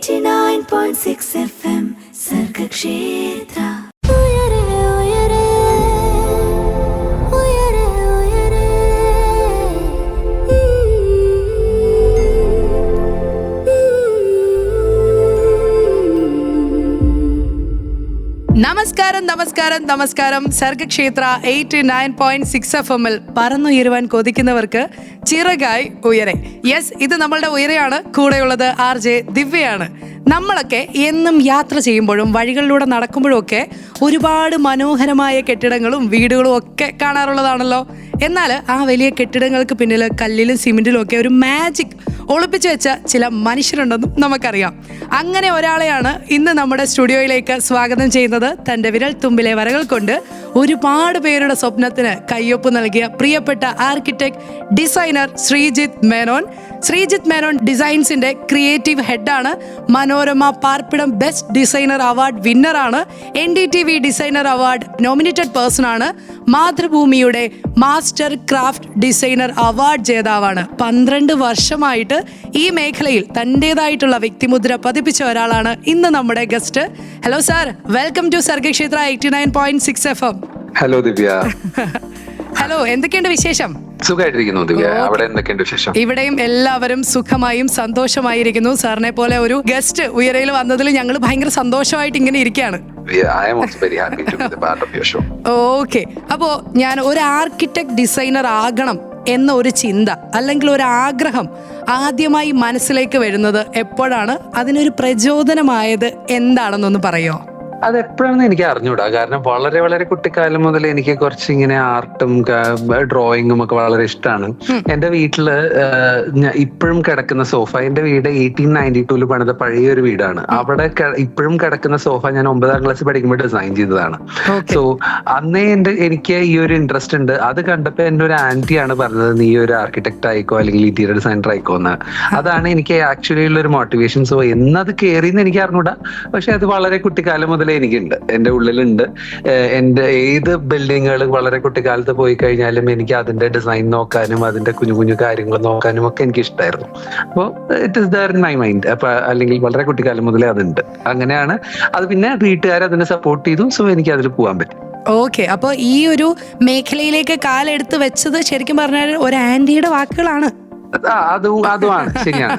89.6 FM Sargakshetra. നമസ്കാരം നമസ്കാരം നമസ്കാരം. സർഗക്ഷേത്ര 89.6 FM-ൽ പറന്നുയരുവാൻ കൊതിക്കുന്നവർക്ക് ചിറകായി ഉയരെ. യെസ്, ഇത് നമ്മളുടെ ഉയരെയാണ്. കൂടെയുള്ളത് RJ ദിവ്യയാണ്. നമ്മളൊക്കെ എന്നും യാത്ര ചെയ്യുമ്പോഴും വഴികളിലൂടെ നടക്കുമ്പോഴും ഒക്കെ ഒരുപാട് മനോഹരമായ കെട്ടിടങ്ങളും വീടുകളും ഒക്കെ കാണാറുള്ളതാണല്ലോ. എന്നാൽ ആ വലിയ കെട്ടിടങ്ങൾക്ക് പിന്നിൽ കല്ലിലും സിമെന്റിലും ഒക്കെ ഒരു മാജിക് ഒളിപ്പിച്ചു വെച്ച ചില മനുഷ്യരുണ്ടെന്നും നമുക്കറിയാം. അങ്ങനെ ഒരാളെയാണ് ഇന്ന് നമ്മുടെ സ്റ്റുഡിയോയിലേക്ക് സ്വാഗതം ചെയ്യുന്നത്. തൻ്റെ വിരൽ തുമ്പിലെ വരകൾ കൊണ്ട് ഒരുപാട് പേരുടെ സ്വപ്നത്തിന് കയ്യൊപ്പ് നൽകിയ പ്രിയപ്പെട്ട ആർക്കിടെക്ട് ഡിസൈനർ ശ്രീജിത്ത് മേനോൻ. ശ്രീജിത്ത് മേനോൻ ഡിസൈൻസിന്റെ ക്രിയേറ്റീവ് ഹെഡാണ്. Manorama Paarppidam best designer award വിന്നറാണ്. NDTV designer award nominated person ആണ്. മാതൃഭൂമിയുടെ മാസ്റ്റർ ക്രാഫ്റ്റ് ഡിസൈനർ അവാർഡ് ജേതാവാണ്. 12 വർഷമായിട്ട് ഈ മേഖലയിൽ തൻ്റെതായിട്ടുള്ള വ്യക്തിമുദ്ര പതിപ്പിച്ച ഒരാളാണ് ഇന്ന് നമ്മുടെ guest. Hello sir, welcome to Sargakshetra 89.6 FM. Hello Divya. Hello, എന്തൊക്കെയുണ്ട് വിശേഷം? സുഖമായിട്ടിരിക്കുന്നു ദിവ്യ. അവിടെ എന്തൊക്കെയുണ്ട് വിശേഷം? ഇവിടെയും എല്ലാവരും സുഖമായും സന്തോഷമായിരിക്കുന്നു. സാറിനെ പോലെ ഒരു ഗസ്റ്റ് ഉയരയിൽ വന്നതിൽ ഞങ്ങൾ ഭയങ്കര സന്തോഷമായിട്ട് ഇങ്ങനെ ഇരിക്കുകയാണ്. ഓക്കെ, അപ്പോ ഞാൻ ഒരു ആർക്കിടെക്ട് ഡിസൈനർ ആകണം എന്ന ഒരു ചിന്ത അല്ലെങ്കിൽ ഒരു ആഗ്രഹം ആദ്യമായി മനസ്സിലേക്ക് വരുന്നത് എപ്പോഴാണ്? അതിനൊരു പ്രചോദനമായത് എന്താണെന്നൊന്ന് പറയോ? അതെപ്പോഴാണെന്ന് എനിക്ക് അറിഞ്ഞൂടാ. കാരണം വളരെ വളരെ കുട്ടിക്കാലം മുതൽ എനിക്ക് കുറച്ച് ഇങ്ങനെ ആർട്ടും ഡ്രോയിങ്ങും ഒക്കെ വളരെ ഇഷ്ടമാണ്. എന്റെ വീട്ടില് ഇപ്പോഴും കിടക്കുന്ന സോഫ, എന്റെ വീട് 1892 പണിത പഴയ ഒരു വീടാണ്. അവിടെ ഇപ്പോഴും കിടക്കുന്ന സോഫ ഞാൻ 9ാം ക്ലാസ്സിൽ പഠിക്കുമ്പോൾ ഡിസൈൻ ചെയ്തതാണ്. സോ അന്നേ എനിക്ക് ഈ ഒരു ഇൻട്രസ്റ്റ് ഉണ്ട്. അത് കണ്ടപ്പോ എന്റെ ഒരു ആന്റിയാണ് പറഞ്ഞത്, നീ ഒരു ആർക്കിടെക്ട് ആയിക്കോ അല്ലെങ്കിൽ ഇന്റീരിയർ ഡിസൈനർ ആയിക്കോ എന്ന്. അതാണ് എനിക്ക് ആക്ച്വലി ഉള്ള ഒരു മോട്ടിവേഷൻ. സോ എന്നത് കയറിയെന്ന് എനിക്ക് അറിഞ്ഞൂടാ. പക്ഷെ അത് വളരെ കുട്ടിക്കാലം മുതൽ എനിക്കുണ്ട്, എന്റെ ഉള്ളിലുണ്ട്. എന്റെ ഏത് ബിൽഡിങ്ങുകൾ വളരെ കുട്ടിക്കാലത്ത് പോയി കഴിഞ്ഞാലും എനിക്ക് അതിന്റെ ഡിസൈൻ നോക്കാനും അതിന്റെ കുഞ്ഞു കുഞ്ഞു കാര്യങ്ങൾ നോക്കാനും ഒക്കെ എനിക്ക് ഇഷ്ടമായിരുന്നു. അപ്പോൾ it is there in my mind. അപ്പൊ അല്ലെങ്കിൽ വളരെ കുട്ടിക്കാലം മുതലേ അതുണ്ട്. അങ്ങനെയാണ് അത്. പിന്നെ വീട്ടുകാർ അതിനെ സപ്പോർട്ട് ചെയ്തു. സോ എനിക്ക് അതിൽ പോകാൻ പറ്റും. ഓക്കെ, അപ്പൊ ഈ ഒരു മേഖലയിലേക്ക് കാലെടുത്ത് വെച്ചത് ശരിക്കും പറഞ്ഞാൽ ഒരു ആന്റിയുടെ വാക്കുകളാണ്. അതുമാണ് ശരിയാണ്.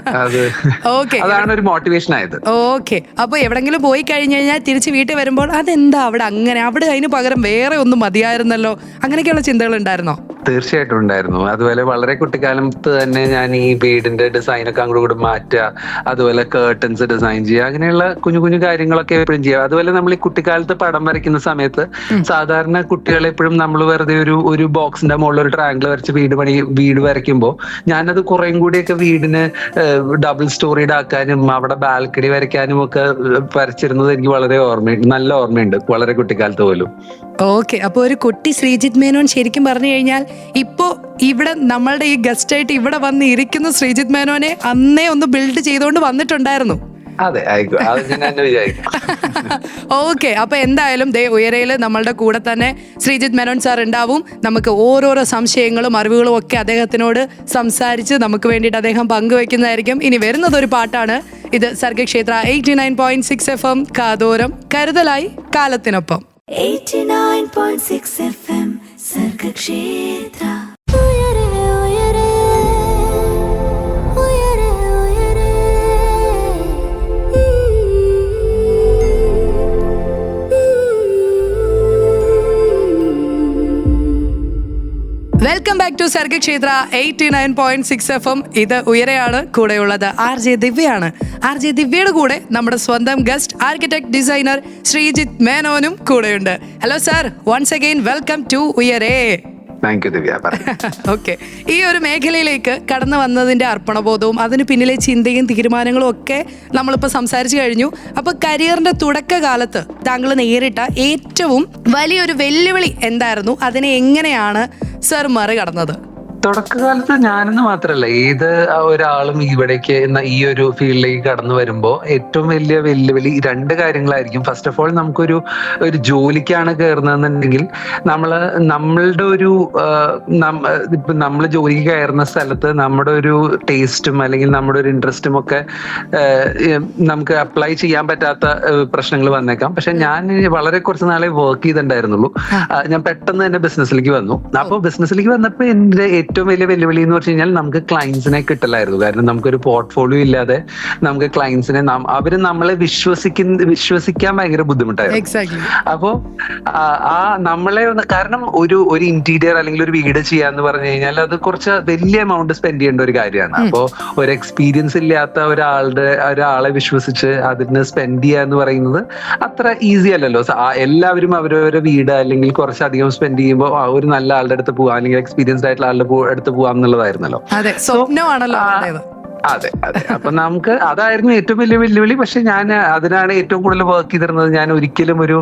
അതാണ് ഒരു മോട്ടിവേഷൻ ആയത്. ഓക്കെ, അപ്പൊ എവിടെങ്കിലും പോയി കഴിഞ്ഞു കഴിഞ്ഞാൽ തിരിച്ച് വീട്ടിൽ വരുമ്പോൾ അതെന്താ അവിടെ അങ്ങനെ, അവിടെ അതിന് പകരം വേറെ ഒന്നും മതിയായിരുന്നല്ലോ, അങ്ങനെയൊക്കെയുള്ള ചിന്തകൾ ഉണ്ടായിരുന്നോ? തീർച്ചയായിട്ടും ഉണ്ടായിരുന്നു. അതുപോലെ വളരെ കുട്ടിക്കാലത്ത് തന്നെ ഞാൻ ഈ വീടിന്റെ ഡിസൈനൊക്കെ അങ്ങോട്ട് മാറ്റുക, അതുപോലെ കേർട്ടൻസ് ഡിസൈൻ ചെയ്യുക, അങ്ങനെയുള്ള കുഞ്ഞു കുഞ്ഞു കാര്യങ്ങളൊക്കെ എപ്പോഴും ചെയ്യുക. അതുപോലെ നമ്മൾ ഈ കുട്ടിക്കാലത്ത് പടം വരയ്ക്കുന്ന സമയത്ത് സാധാരണ കുട്ടികൾ എപ്പോഴും നമ്മൾ വെറുതെ ഒരു ബോക്സിന്റെ മുകളിൽ ഒരു ട്രയാങ്കിൾ വരച്ച് വീട് വരയ്ക്കുമ്പോൾ ഞാനത് കുറേം കൂടിയൊക്കെ വീടിന് ഡബിൾ സ്റ്റോറീഡ് ആക്കാനും അവിടെ ബാൽക്കണി വരയ്ക്കാനും ഒക്കെ വരച്ചിരുന്നത് എനിക്ക് വളരെ നല്ല ഓർമ്മയുണ്ട്, വളരെ കുട്ടിക്കാലത്ത് പോലും. ഓക്കെ, അപ്പൊ ഒരു കുട്ടി ശ്രീജിത്ത് മേനോൻ ശരിക്കും പറഞ്ഞു കഴിഞ്ഞാൽ ഇപ്പോ ഇവിടെ നമ്മളുടെ ഈ ഗസ്റ്റ് ആയിട്ട് ഇവിടെ വന്ന് ഇരിക്കുന്ന ശ്രീജിത്ത് മേനോനെ അന്നേ ഒന്ന് ബിൽഡ് ചെയ്തുകൊണ്ട് വന്നിട്ടുണ്ടായിരുന്നു. അതെ, ഓക്കെ, അപ്പൊ എന്തായാലും ദേ ഉയരയില് നമ്മളുടെ കൂടെ തന്നെ ശ്രീജിത്ത് മേനോൻ സാർ ഉണ്ടാവും. നമുക്ക് ഓരോരോ സംശയങ്ങളും അറിവുകളും ഒക്കെ അദ്ദേഹത്തിനോട് സംസാരിച്ച് നമുക്ക് വേണ്ടിയിട്ട് അദ്ദേഹം പങ്കുവെക്കുന്നതായിരിക്കും. ഇനി വരുന്നത് ഒരു പാട്ടാണ്. ഇത് സർഗക്ഷേത്ര 89.6 FM, കാതോരം കരുതലായി കാലത്തിനൊപ്പം. 89.6 FM Sargakshetra. Welcome back to Sargakshetra 89.6 FM. ഇത് ഉയരെയാണ്. കൂടെയുള്ളത് RJ ദിവ്യയാണ്. RJ ദിവ്യയുടെ കൂടെ നമ്മുടെ സ്വന്തം ഗസ്റ്റ് ആർക്കിടെക്ട് ഡിസൈനർ ശ്രീജിത്ത് മേനോനും കൂടെയുണ്ട്. Hello sir, once again welcome to Uyare. Okay, ഈ ഒരു മേഖലയിലേക്ക് കടന്നു വന്നതിന്റെ അർപ്പണബോധവും അതിന് പിന്നിലെ ചിന്തയും തീരുമാനങ്ങളും ഒക്കെ നമ്മളിപ്പോൾ സംസാരിച്ചു കഴിഞ്ഞു. അപ്പൊ കരിയറിന്റെ തുടക്കകാലത്ത് താങ്കൾ നേരിട്ട ഏറ്റവും വലിയൊരു വെല്ലുവിളി എന്തായിരുന്നു? അതിനെ എങ്ങനെയാണ് സർ മറികടന്നത്? തുടക്കകാലത്ത് ഞാനെന്ന് മാത്രല്ല ഏത് ഒരാളും ഇവിടേക്ക് ഈ ഒരു ഫീൽഡിലേക്ക് കടന്നു വരുമ്പോ ഏറ്റവും വലിയ വെല്ലുവിളി രണ്ട് കാര്യങ്ങളായിരിക്കും. ഫസ്റ്റ് ഓഫ് ഓൾ നമുക്കൊരു ജോലിക്കാണ് കയറുന്നതെന്നുണ്ടെങ്കിൽ നമ്മളുടെ ഒരു ഇപ്പൊ നമ്മൾ ജോലിക്ക് കയറുന്ന സ്ഥലത്ത് നമ്മുടെ ഒരു ടേസ്റ്റും അല്ലെങ്കിൽ നമ്മുടെ ഒരു ഇൻട്രസ്റ്റും ഒക്കെ നമുക്ക് അപ്ലൈ ചെയ്യാൻ പറ്റാത്ത പ്രശ്നങ്ങൾ വന്നേക്കാം. പക്ഷെ ഞാൻ വളരെ കുറച്ച് നാളെ വർക്ക് ചെയ്തിട്ടുണ്ടായിരുന്നുള്ളൂ. ഞാൻ പെട്ടെന്ന് തന്നെ ബിസിനസ്സിലേക്ക് വന്നു. അപ്പോൾ ബിസിനസ്സിലേക്ക് വന്നപ്പോൾ എന്റെ ഏറ്റവും വലിയ വെല്ലുവിളി എന്ന് വെച്ച് കഴിഞ്ഞാൽ നമുക്ക് ക്ലയൻസിനെ കിട്ടില്ലായിരുന്നു. കാരണം നമുക്കൊരു പോർട്ട്ഫോളിയോ ഇല്ലാതെ നമുക്ക് ക്ലയൻസിനെ അവര് നമ്മളെ വിശ്വസിക്കാൻ ഭയങ്കര ബുദ്ധിമുട്ടായിരുന്നു. അപ്പോ നമ്മളെ കാരണം ഒരു ഇന്റീരിയർ അല്ലെങ്കിൽ ഒരു വീട് ചെയ്യാന്ന് പറഞ്ഞു കഴിഞ്ഞാൽ അത് കുറച്ച് വലിയ എമൗണ്ട് സ്പെൻഡ് ചെയ്യേണ്ട ഒരു കാര്യമാണ്. അപ്പോ ഒരു എക്സ്പീരിയൻസ് ഇല്ലാത്ത ഒരാളെ വിശ്വസിച്ച് അതിന് സ്പെൻഡ് ചെയ്യുക എന്ന് പറയുന്നത് അത്ര ഈസി അല്ലല്ലോ. എല്ലാവരും അവരവരുടെ വീട് അല്ലെങ്കിൽ കുറച്ചധികം സ്പെൻഡ് ചെയ്യുമ്പോൾ ഒരു നല്ല ആളുടെ അടുത്ത് പോവാ അല്ലെങ്കിൽ എക്സ്പീരിയൻസ്ഡ് ആയിട്ടുള്ള ആളുടെ അടുത്ത് പോവാം എന്നുള്ളതായിരുന്നല്ലോ. അതെ. അപ്പൊ നമുക്ക് അതായിരുന്നു ഏറ്റവും വലിയ വെല്ലുവിളി. പക്ഷെ ഞാൻ അതിനാണ് ഏറ്റവും കൂടുതൽ വർക്ക് ചെയ്തിരുന്നത്. ഞാൻ ഒരിക്കലും ഒരു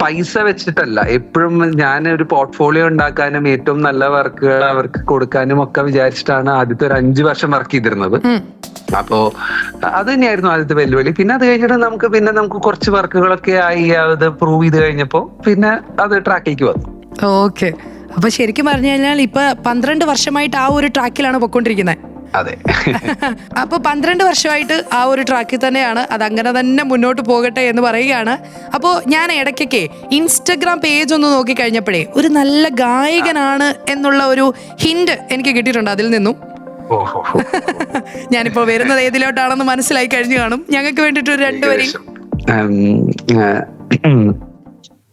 പൈസ വെച്ചിട്ടല്ല, എപ്പോഴും ഞാൻ ഒരു പോർട്ട്ഫോളിയോ ഉണ്ടാക്കാനും ഏറ്റവും നല്ല വർക്കുകൾ അവർക്ക് കൊടുക്കാനും ഒക്കെ വിചാരിച്ചിട്ടാണ് ആദ്യത്തെ ഒരു 5 വർഷം വർക്ക് ചെയ്തിരുന്നത്. അപ്പോ അത് തന്നെയായിരുന്നു ആദ്യത്തെ വെല്ലുവിളി. പിന്നെ അത് കഴിഞ്ഞിട്ട് നമുക്ക് കുറച്ച് വർക്കുകളൊക്കെ ആയി അത് പ്രൂവ് ചെയ്ത് കഴിഞ്ഞപ്പോ പിന്നെ അത് ട്രാക്കിലേക്ക് വന്നു. ഓക്കെ. അപ്പൊ ശരിക്കും പറഞ്ഞു കഴിഞ്ഞാൽ ഇപ്പൊ 12 വർഷമായിട്ട് ആ ഒരു ട്രാക്കിലാണ് പൊയ്ക്കൊണ്ടിരിക്കുന്നത്. അതെ. അപ്പൊ 12 വർഷമായിട്ട് ആ ഒരു ട്രാക്കിൽ തന്നെയാണ്, അത് അങ്ങനെ തന്നെ മുന്നോട്ട് പോകട്ടെ എന്ന് പറയുകയാണ്. അപ്പോൾ ഞാൻ ഇടയ്ക്കൊക്കെ ഇൻസ്റ്റഗ്രാം പേജ് ഒന്ന് നോക്കി കഴിഞ്ഞപ്പോഴേ ഒരു നല്ല ഗായകനാണ് എന്നുള്ള ഒരു ഹിന്റ് എനിക്ക് കിട്ടിയിട്ടുണ്ട് അതിൽ നിന്നും. ഞാനിപ്പോ വരുന്നത് ഏതിലോട്ടാണെന്ന് മനസ്സിലായി കഴിഞ്ഞു കാണും. ഞങ്ങൾക്ക് വേണ്ടിട്ട് ഒരു 2 വരി.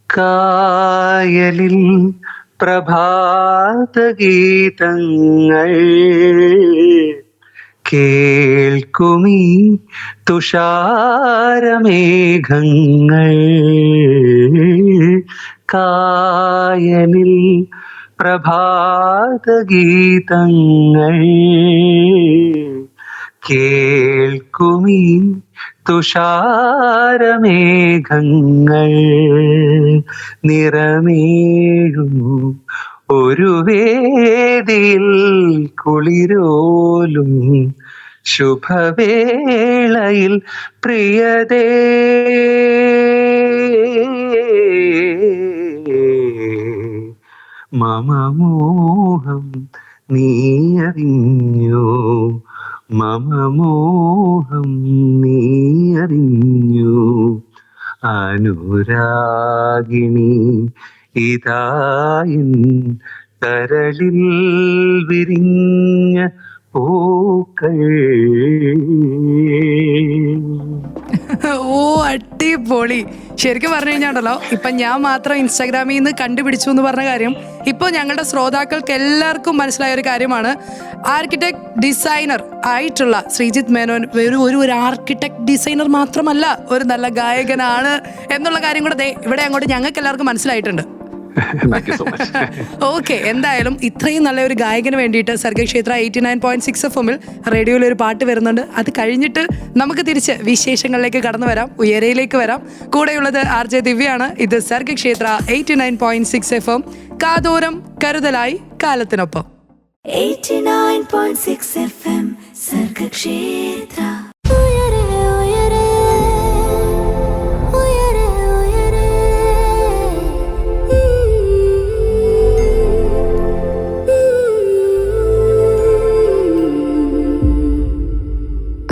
കായലിൽ പ്രഭാതഗീതങ്ങൾ കേൾക്കുമീ തുഷാരമേഘങ്ങൾ. കായലിൽ പ്രഭാതഗീതങ്ങൾ കേൾക്കുമീ തുഷാരമേഘങ്ങൾ. നിറമേഴും ഒരു വേദിയിൽ കുളിരോലും ശുഭവേളയിൽ പ്രിയതേ മമമോഹം നീ അറിഞ്ഞോ, മമമോഹം നീ അറിഞ്ഞു. അനുരാഗിണി ഇതായിൻ കരളിൽ വിരിഞ്ഞ പൂക്കൾ. ഓ അടിപൊളി. ശരിക്കും പറഞ്ഞു കഴിഞ്ഞാണ്ടല്ലോ, ഇപ്പൊ ഞാൻ മാത്രം ഇൻസ്റ്റാഗ്രാമിൽ നിന്ന് കണ്ടുപിടിച്ചു എന്ന് പറഞ്ഞ കാര്യം ഇപ്പോൾ ഞങ്ങളുടെ ശ്രോതാക്കൾക്ക് എല്ലാവർക്കും മനസ്സിലായ ഒരു കാര്യമാണ്. ആർക്കിടെക്ട് ഡിസൈനർ ആയിട്ടുള്ള ശ്രീജിത്ത് മേനോൻ ഒരു ആർക്കിടെക്ട് ഡിസൈനർ മാത്രമല്ല, ഒരു നല്ല ഗായകനാണ് എന്നുള്ള കാര്യം കൂടെ ഇവിടെ അങ്ങോട്ട് ഞങ്ങൾക്ക് എല്ലാവർക്കും മനസ്സിലായിട്ടുണ്ട്. ഓക്കെ. എന്തായാലും ഇത്രയും നല്ല ഒരു ഗായകന് വേണ്ടിയിട്ട് സർഗക്ഷേത്ര 89.6 FM റേഡിയോയിൽ ഒരു പാട്ട് വരുന്നുണ്ട്. അത് കഴിഞ്ഞിട്ട് നമുക്ക് തിരിച്ച് വിശേഷങ്ങളിലേക്ക് കടന്നു വരാം, ഉയരയിലേക്ക് വരാം. കൂടെയുള്ളത് RJ ദിവ്യാണ്. ഇത് സർഗക്ഷേത്ര 89.6 FM. കാതോരം കരുതലായി കാലത്തിനൊപ്പം. 89.6 FM സർഗക്ഷേത്ര.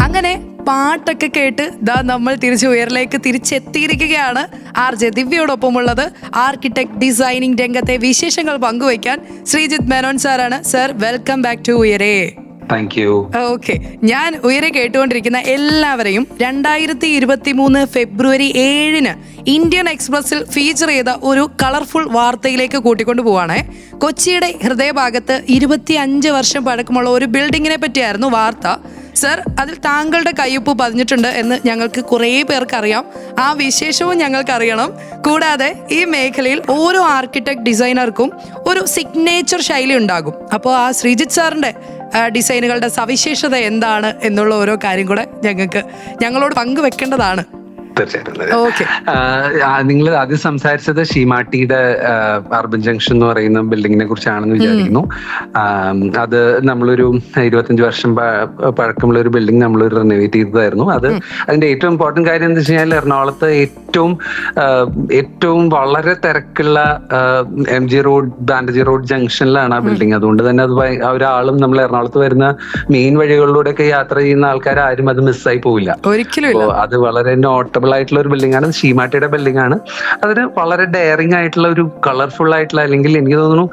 അങ്ങനെ പാട്ടൊക്കെ കേട്ട് നമ്മൾ തിരിച്ച് ഉയരിലേക്ക് തിരിച്ചെത്തിയിരിക്കുകയാണ്. RJ ദിവ്യയോടൊപ്പമുള്ളത് ആർക്കിടെക്ട് ഡിസൈനിങ് രംഗത്തെ വിശേഷങ്ങൾ പങ്കുവയ്ക്കാൻ ശ്രീജിത്ത് മേനോൻ സാറാണ്. Sir, welcome back to Uyare. Thank you. Okay. ഞാൻ ഉയരെ കേട്ടുകൊണ്ടിരിക്കുന്ന എല്ലാവരെയും 2023 ഫെബ്രുവരി 7 ഇന്ത്യൻ എക്സ്പ്രസിൽ ഫീച്ചർ ചെയ്ത ഒരു കളർഫുൾ വാർത്തയിലേക്ക് കൂട്ടിക്കൊണ്ടു പോവാണേ. കൊച്ചിയുടെ ഹൃദയഭാഗത്ത് 25 വർഷം പഴക്കമുള്ള ഒരു ബിൽഡിങ്ങിനെ പറ്റിയായിരുന്നു വാർത്ത. സർ, അതിൽ താങ്കളുടെ കയ്യൊപ്പ് പതിഞ്ഞിട്ടുണ്ട് എന്ന് ഞങ്ങൾക്ക് കുറേ പേർക്കറിയാം. ആ വിശേഷവും ഞങ്ങൾക്കറിയണം. കൂടാതെ ഈ മേഖലയിൽ ഓരോ ആർക്കിടെക്ട് ഡിസൈനർക്കും ഒരു സിഗ്നേച്ചർ ശൈലി ഉണ്ടാകും. അപ്പോൾ ആ ശ്രീജിത്ത് സാറിൻ്റെ ഡിസൈനുകളുടെ സവിശേഷത എന്താണ് എന്നുള്ള ഓരോ കാര്യം കൂടെ ഞങ്ങളോട് പങ്കുവെക്കേണ്ടതാണ്. തീർച്ചയായിട്ടും. നിങ്ങൾ ആദ്യം സംസാരിച്ചത് ഷീമാട്ടിയുടെ അർബൻ ജംഗ്ഷൻ എന്ന് പറയുന്ന ബിൽഡിങ്ങിനെ കുറിച്ചാണെന്ന് വിചാരിക്കുന്നു. അത് നമ്മളൊരു 25 വർഷം പഴക്കമുള്ള ഒരു ബിൽഡിംഗ് നമ്മൾ റിനോവേറ്റ് ചെയ്തതായിരുന്നു. അതിന്റെ ഏറ്റവും ഇമ്പോർട്ടന്റ് കാര്യം എന്താ വെച്ച് കഴിഞ്ഞാൽ എറണാകുളത്ത് ഏറ്റവും വളരെ തിരക്കുള്ള MG റോഡ്, ബാൻഡജി റോഡ് ജംഗ്ഷനിലാണ് ആ ബിൽഡിംഗ്. അതുകൊണ്ട് തന്നെ അത് ഒരാളും നമ്മൾ എറണാകുളത്ത് വരുന്ന മെയിൻ വഴികളിലൂടെയൊക്കെ യാത്ര ചെയ്യുന്ന ആൾക്കാർ ആരും അത് മിസ്സായി പോവില്ല. ഒരിക്കലും അത് വളരെ നോട്ടബിൾ ആയിട്ടുള്ള ഒരു ബിൽഡിംഗ് ആണ്. ഷീമാട്ടിയുടെ ബിൽഡിംഗ് ആണ്. അതിന് വളരെ ഡെയറിംഗ് ആയിട്ടുള്ള ഒരു കളർഫുൾ ആയിട്ടുള്ള, അല്ലെങ്കിൽ എനിക്ക് തോന്നുന്നു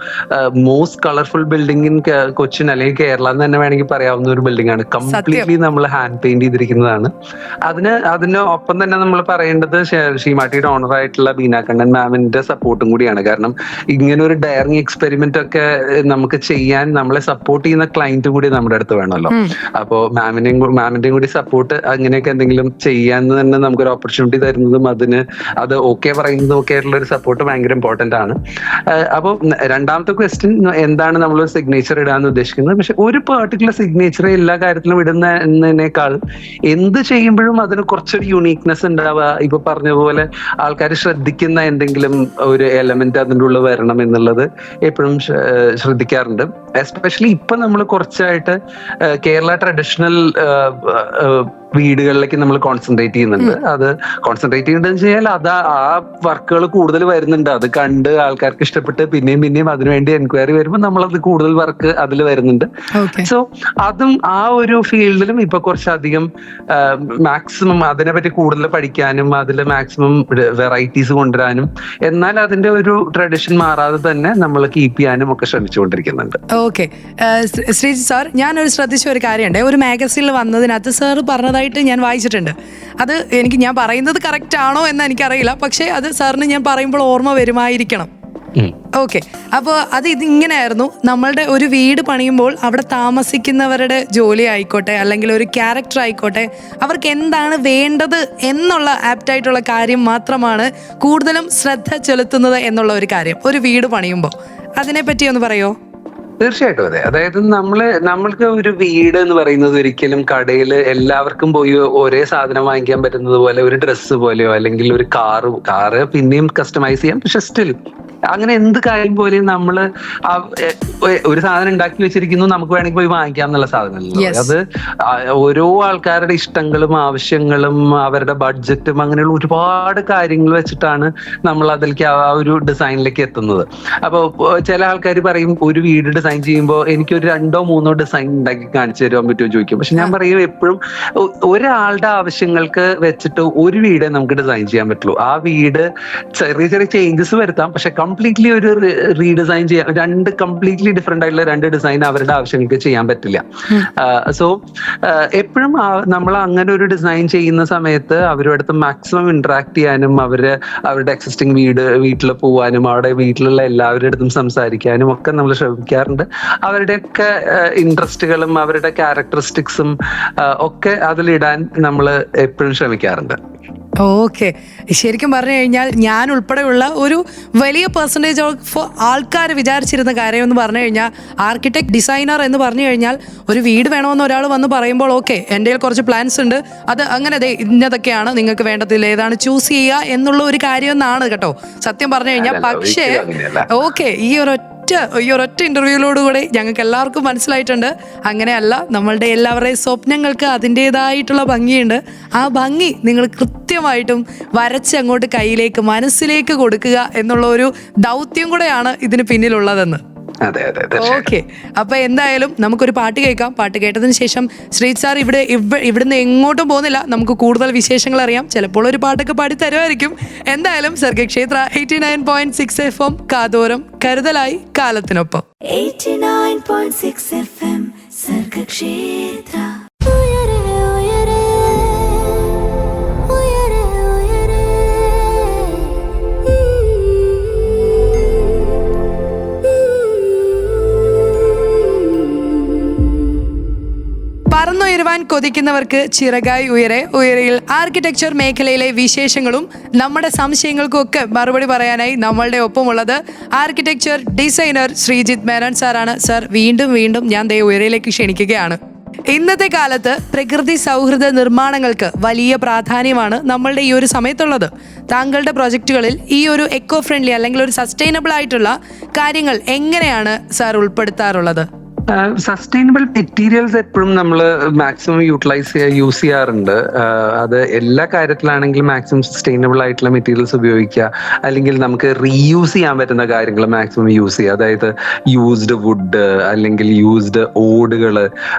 most colourful building in Cochin അല്ലെങ്കിൽ കേരള എന്ന് തന്നെ വേണമെങ്കിൽ പറയാവുന്ന ഒരു ബിൽഡിംഗ് ആണ്. കംപ്ലീറ്റ്ലി നമ്മൾ ഹാൻഡ് പെയിന്റ് ചെയ്തിരിക്കുന്നതാണ്. അതിന് ഒപ്പം തന്നെ നമ്മൾ പറയേണ്ടത് ഷീമാട്ടിയുടെ ഓണർ ആയിട്ടുള്ള ബീനാകണ്ണൻ മാമിന്റെ സപ്പോർട്ടും കൂടിയാണ്. കാരണം ഇങ്ങനെ ഒരു ഡയറിംഗ് എക്സ്പെരിമെന്റ് ഒക്കെ നമുക്ക് ചെയ്യാൻ നമ്മളെ സപ്പോർട്ട് ചെയ്യുന്ന ക്ലയന്റും കൂടി നമ്മുടെ അടുത്ത് വേണമല്ലോ. അപ്പോ മാമിന്റെയും കൂടി സപ്പോർട്ട് അങ്ങനെയൊക്കെ എന്തെങ്കിലും ചെയ്യാന്ന് തന്നെ നമുക്കൊരു ഓപ്പർച്യൂണിറ്റി തരുന്നതും അത് ഓക്കെ പറയുന്നതും ഒക്കെ ആയിട്ടുള്ള ഒരു സപ്പോർട്ട് ഭയങ്കര ഇമ്പോർട്ടന്റ് ആണ്. അപ്പോൾ രണ്ടാമത്തെ ക്വസ്റ്റ്യൻ, എന്താണ് നമ്മൾ സിഗ്നേച്ചർ ഇടാന്ന് ഉദ്ദേശിക്കുന്നത്? പക്ഷെ ഒരു പെർട്ടിക്കുലർ സിഗ്നേച്ചർ എല്ലാ കാര്യത്തിലും ഇടുന്നതിനേക്കാൾ എന്ത് ചെയ്യുമ്പോഴും അതിന് കുറച്ചൊരു യുണീക്നെസ് ഉണ്ടാവുക. ഇപ്പൊ പറഞ്ഞ പോലെ ആൾക്കാർ ശ്രദ്ധിക്കുന്ന എന്തെങ്കിലും ഒരു എലമെന്റ് അതിൻ്റെ ഉള്ളിൽ വരണം എന്നുള്ളത് എപ്പോഴും ശ്രദ്ധിക്കാറുണ്ട്. എസ്പെഷ്യലി ഇപ്പൊ നമ്മൾ കുറച്ചായിട്ട് കേരള ട്രഡീഷണൽ വീടുകളിലേക്ക് നമ്മൾ കോൺസെൻട്രേറ്റ് ചെയ്യുന്നുണ്ട്. അത് കോൺസെൻട്രേറ്റ് ചെയ്യുന്നതെന്ന് വെച്ചാൽ ആ വർക്കുകൾ കൂടുതൽ വരുന്നുണ്ട്. അത് കണ്ട് ആൾക്കാർക്ക് ഇഷ്ടപ്പെട്ട് പിന്നെയും അതിനുവേണ്ടി എൻക്വയറി വരുമ്പോൾ നമ്മളത് കൂടുതൽ വർക്ക് അതിൽ വരുന്നുണ്ട്. സോ അതും ആ ഒരു ഫീൽഡിലും ഇപ്പൊ കുറച്ചധികം മാക്സിമം അതിനെപ്പറ്റി കൂടുതൽ പഠിക്കാനും അതിൽ മാക്സിമം വെറൈറ്റീസ് കൊണ്ടുവരാനും എന്നാൽ അതിന്റെ ഒരു ട്രഡീഷൻ മാറാതെ തന്നെ നമ്മൾ കീപ്പ് ചെയ്യാനും ഒക്കെ ശ്രമിച്ചുകൊണ്ടിരിക്കുന്നുണ്ട്. ഓക്കെ, ശ്രീജി സാർ, ഞാനൊരു ശ്രദ്ധിച്ച ഒരു കാര്യമുണ്ട്. ഒരു മാഗസീനിൽ വന്നതിനകത്ത് സാർ പറഞ്ഞതായിട്ട് ഞാൻ വായിച്ചിട്ടുണ്ട്. അത് ഞാൻ പറയുന്നത് കറക്റ്റ് ആണോ എന്ന് എനിക്കറിയില്ല, പക്ഷേ അത് സാറിന് ഞാൻ പറയുമ്പോൾ ഓർമ്മ വരുമായിരിക്കണം. ഓക്കെ, അപ്പോൾ ഇതിങ്ങനെയായിരുന്നു. നമ്മളുടെ ഒരു വീട് പണിയുമ്പോൾ അവിടെ താമസിക്കുന്നവരുടെ ജോലി ആയിക്കോട്ടെ അല്ലെങ്കിൽ ഒരു ക്യാരക്ടർ ആയിക്കോട്ടെ, അവർക്ക് എന്താണ് വേണ്ടത് എന്നുള്ള ആപ്റ്റായിട്ടുള്ള കാര്യം മാത്രമാണ് കൂടുതലും ശ്രദ്ധ ചെലുത്തുന്നത് എന്നുള്ള ഒരു കാര്യം ഒരു വീട് പണിയുമ്പോൾ. അതിനെപ്പറ്റി ഒന്ന് പറയോ? തീർച്ചയായിട്ടും അതെ. അതായത് നമ്മൾക്ക് ഒരു വീട് എന്ന് പറയുന്നത് ഒരിക്കലും കടയിൽ എല്ലാവർക്കും പോയി ഒരേ സാധനം വാങ്ങിക്കാൻ പറ്റുന്നത് പോലെ, ഒരു ഡ്രസ്സ് പോലെയോ അല്ലെങ്കിൽ ഒരു കാറ് പിന്നെയും കസ്റ്റമൈസ് ചെയ്യാം. പക്ഷെ സ്റ്റിൽ അങ്ങനെ എന്ത് കാര്യം പോലെയും നമ്മള് ഒരു സാധനം ഉണ്ടാക്കി വെച്ചിരിക്കുന്നു, നമുക്ക് വേണമെങ്കിൽ പോയി വാങ്ങിക്കാം എന്നുള്ള സാധനമല്ലോ. അത് ഓരോ ആൾക്കാരുടെ ഇഷ്ടങ്ങളും ആവശ്യങ്ങളും അവരുടെ ബഡ്ജറ്റും അങ്ങനെയുള്ള ഒരുപാട് കാര്യങ്ങൾ വെച്ചിട്ടാണ് നമ്മൾ അതിലേക്ക് ആ ഒരു ഡിസൈനിലേക്ക് എത്തുന്നത്. അപ്പോൾ ചില ആൾക്കാർ പറയും ഒരു വീട് ഡിസൈൻ ചെയ്യുമ്പോൾ എനിക്കൊരു 2-3 ഡിസൈൻ ഉണ്ടാക്കി കാണിച്ചു തരാൻ പറ്റുമോ ചോദിക്കും. പക്ഷെ ഞാൻ പറയും എപ്പോഴും ഒരാളുടെ ആവശ്യങ്ങൾക്ക് വെച്ചിട്ട് ഒരു വീടേ നമുക്ക് ഡിസൈൻ ചെയ്യാൻ പറ്റുള്ളൂ. ആ വീട് ചെറിയ ചെറിയ ചേഞ്ചസ് വരുത്താം, പക്ഷെ കംപ്ലീറ്റ്ലി ഒരു റീഡിസൈൻ ചെയ്യാൻ, കംപ്ലീറ്റ്ലി ഡിഫറെന്റ് ആയിട്ടുള്ള 2 ഡിസൈൻ അവരുടെ ആവശ്യങ്ങൾക്ക് ചെയ്യാൻ പറ്റില്ല. സോ എപ്പോഴും നമ്മൾ അങ്ങനെ ഒരു ഡിസൈൻ ചെയ്യുന്ന സമയത്ത് അവരുടെ മാക്സിമം ഇന്ററാക്ട് ചെയ്യാനും അവരുടെ എക്സിസ്റ്റിംഗ് വീട്ടിൽ പോവാനും അവിടെ വീട്ടിലുള്ള എല്ലാവരുടെ അടുത്തും സംസാരിക്കാനും ഒക്കെ നമ്മൾ ശ്രമിക്കാറുണ്ട്. അവരുടെയൊക്കെ ഇൻട്രസ്റ്റുകളും അവരുടെ ക്യാരക്ടറിസ്റ്റിക്സും ഒക്കെ അതിലിടാൻ നമ്മൾ എപ്പോഴും ശ്രമിക്കാറുണ്ട്. ഓക്കെ, ശരിക്കും പറഞ്ഞു കഴിഞ്ഞാൽ ഞാൻ ഉൾപ്പെടെയുള്ള ഒരു വലിയ പെർസെൻറ്റേജ് ഓഫ് ആൾക്കാർ വിചാരിച്ചിരുന്ന കാര്യം എന്ന് പറഞ്ഞു കഴിഞ്ഞാൽ ആർക്കിടെക്ട് ഡിസൈനർ എന്ന് പറഞ്ഞു കഴിഞ്ഞാൽ ഒരു വീട് വേണമെന്ന് ഒരാൾ വന്ന് പറയുമ്പോൾ ഓക്കെ എൻ്റെ കയ്യിൽ കുറച്ച് പ്ലാൻസ് ഉണ്ട്, അത് അങ്ങനെ ഇന്നതൊക്കെയാണ് നിങ്ങൾക്ക് വേണ്ടതില്ല, ഏതാണ് ചൂസ് ചെയ്യുക എന്നുള്ള ഒരു കാര്യം എന്നാണ് കേട്ടോ സത്യം പറഞ്ഞു കഴിഞ്ഞാൽ. പക്ഷേ ഓക്കെ, ഈ ഒരൊറ്റ ഇന്റർവ്യൂവിലൂടെ ഞങ്ങൾക്ക് എല്ലാവർക്കും മനസ്സിലായിട്ടുണ്ട് അങ്ങനെയല്ല. നമ്മളുടെ എല്ലാവരുടെയും സ്വപ്നങ്ങൾക്ക് അതിൻ്റെതായിട്ടുള്ള ഭംഗിയുണ്ട്. ആ ഭംഗി നിങ്ങൾ കൃത്യമായിട്ടും വരച്ച് അങ്ങോട്ട് കയ്യിലേക്ക് മനസ്സിലേക്ക് കൊടുക്കുക എന്നുള്ള ഒരു ദൗത്യം കൂടെയാണ് ഇതിന് പിന്നിലുള്ളതെന്ന്. ഓക്കെ, അപ്പൊ എന്തായാലും നമുക്കൊരു പാട്ട് കേൾക്കാം. പാട്ട് കേട്ടതിന് ശേഷം ശ്രീജ് സാർ ഇവിടുന്ന് എങ്ങോട്ടും പോകുന്നില്ല, നമുക്ക് കൂടുതൽ വിശേഷങ്ങൾ അറിയാം. ചിലപ്പോൾ ഒരു പാട്ടൊക്കെ പാടി തരുമായിരിക്കും. എന്തായാലും സർഗക്ഷേത്ര 89.6 FM കാതോരം കരുതലായി കാലത്തിനൊപ്പം. 89.6 FM സർഗക്ഷേത്ര. പറന്നുയരുവാൻ കൊതിക്കുന്നവർക്ക് ചിറകായി ഉയരയിൽ ആർക്കിടെക്ചർ മേഖലയിലെ വിശേഷങ്ങളും നമ്മുടെ സംശയങ്ങൾക്കും ഒക്കെ മറുപടി പറയാനായി നമ്മളുടെ ഒപ്പമുള്ളത് ആർക്കിടെക്ചർ ഡിസൈനർ ശ്രീജിത്ത് മേനോൻ സാറാണ്. സാർ വീണ്ടും ഞാൻ ഉയരയിലേക്ക് ക്ഷണിക്കുകയാണ്. ഇന്നത്തെ കാലത്ത് പ്രകൃതി സൗഹൃദ നിർമ്മാണങ്ങൾക്ക് വലിയ പ്രാധാന്യമാണ് നമ്മളുടെ ഈ ഒരു സമയത്തുള്ളത്. താങ്കളുടെ പ്രൊജക്റ്റുകളിൽ ഈ ഒരു എക്കോ ഫ്രണ്ട്ലി അല്ലെങ്കിൽ ഒരു സസ്റ്റൈനബിൾ ആയിട്ടുള്ള കാര്യങ്ങൾ എങ്ങനെയാണ് സാർ ഉൾപ്പെടുത്താറുള്ളത്? സസ്റ്റൈനബിൾ മെറ്റീരിയൽസ് എപ്പോഴും നമ്മൾ മാക്സിമം യൂസ് ചെയ്യാറുണ്ട്. അത് എല്ലാ കാര്യത്തിലാണെങ്കിലും മാക്സിമം സസ്റ്റൈനബിൾ ആയിട്ടുള്ള മെറ്റീരിയൽസ് ഉപയോഗിക്കുക, അല്ലെങ്കിൽ നമുക്ക് റീയൂസ് ചെയ്യാൻ പറ്റുന്ന കാര്യങ്ങൾ മാക്സിമം യൂസ് ചെയ്യുക. അതായത് യൂസ്ഡ് വുഡ് അല്ലെങ്കിൽ യൂസ്ഡ് ഓടുകൾ,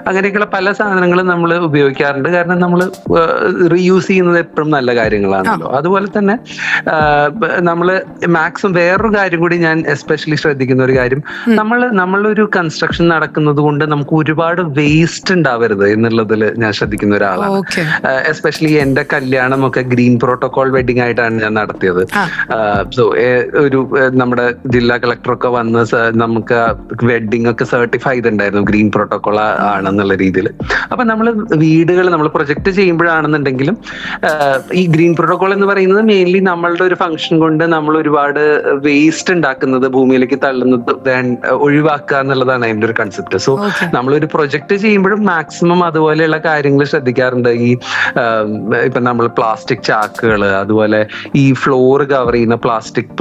അങ്ങനെയൊക്കെയുള്ള പല സാധനങ്ങളും നമ്മൾ ഉപയോഗിക്കാറുണ്ട്. കാരണം നമ്മൾ റീയൂസ് ചെയ്യുന്നത് എപ്പോഴും നല്ല കാര്യങ്ങളാണല്ലോ. അതുപോലെ തന്നെ നമ്മൾ മാക്സിമം വേറൊരു കാര്യം കൂടി ഞാൻ എസ്പെഷ്യലി ശ്രദ്ധിക്കുന്ന ഒരു കാര്യം, നമ്മളൊരു കൺസ്ട്രക്ഷൻ നടക്കുന്നത് കൊണ്ട് നമുക്ക് ഒരുപാട് വേസ്റ്റ് ഉണ്ടാവരുത് എന്നുള്ളതിൽ ഞാൻ ശ്രദ്ധിക്കുന്ന ഒരാളാണ്. എസ്പെഷ്യലി എന്റെ കല്യാണം ഒക്കെ ഗ്രീൻ പ്രോട്ടോകോൾ വെഡിങ് ആയിട്ടാണ് ഞാൻ നടത്തിയത്. സോ ഒരു നമ്മുടെ ജില്ലാ കളക്ടറൊക്കെ വന്ന് നമുക്ക് വെഡിങ് ഒക്കെ സർട്ടിഫൈ ചെയ്തിട്ടുണ്ടായിരുന്നു ഗ്രീൻ പ്രോട്ടോകോൾ ആണെന്നുള്ള രീതിയിൽ. അപ്പൊ നമ്മൾ നമ്മൾ പ്രൊജക്ട് ചെയ്യുമ്പോഴാണെന്നുണ്ടെങ്കിലും ഈ ഗ്രീൻ പ്രോട്ടോകോൾ എന്ന് പറയുന്നത് മെയിൻലി നമ്മളുടെ ഒരു ഫംഗ്ഷൻ കൊണ്ട് നമ്മൾ ഒരുപാട് വേസ്റ്റ് ഉണ്ടാക്കുന്നത്, ഭൂമിയിലേക്ക് തള്ളുന്നത് ഒഴിവാക്കുക എന്നുള്ളതാണ് അതിന്റെ ഒരു കൺസെപ്റ്റ്. സോ നമ്മളൊരു പ്രൊജക്ട് ചെയ്യുമ്പോഴും മാക്സിമം അതുപോലെയുള്ള കാര്യങ്ങൾ ശ്രദ്ധിക്കാറുണ്ട്. ഈ ഇപ്പൊ നമ്മൾ പ്ലാസ്റ്റിക് ചാക്കുകൾ, അതുപോലെ ഈ ഫ്ലോർ കവർ ചെയ്യുന്ന പ്ലാസ്റ്റിക്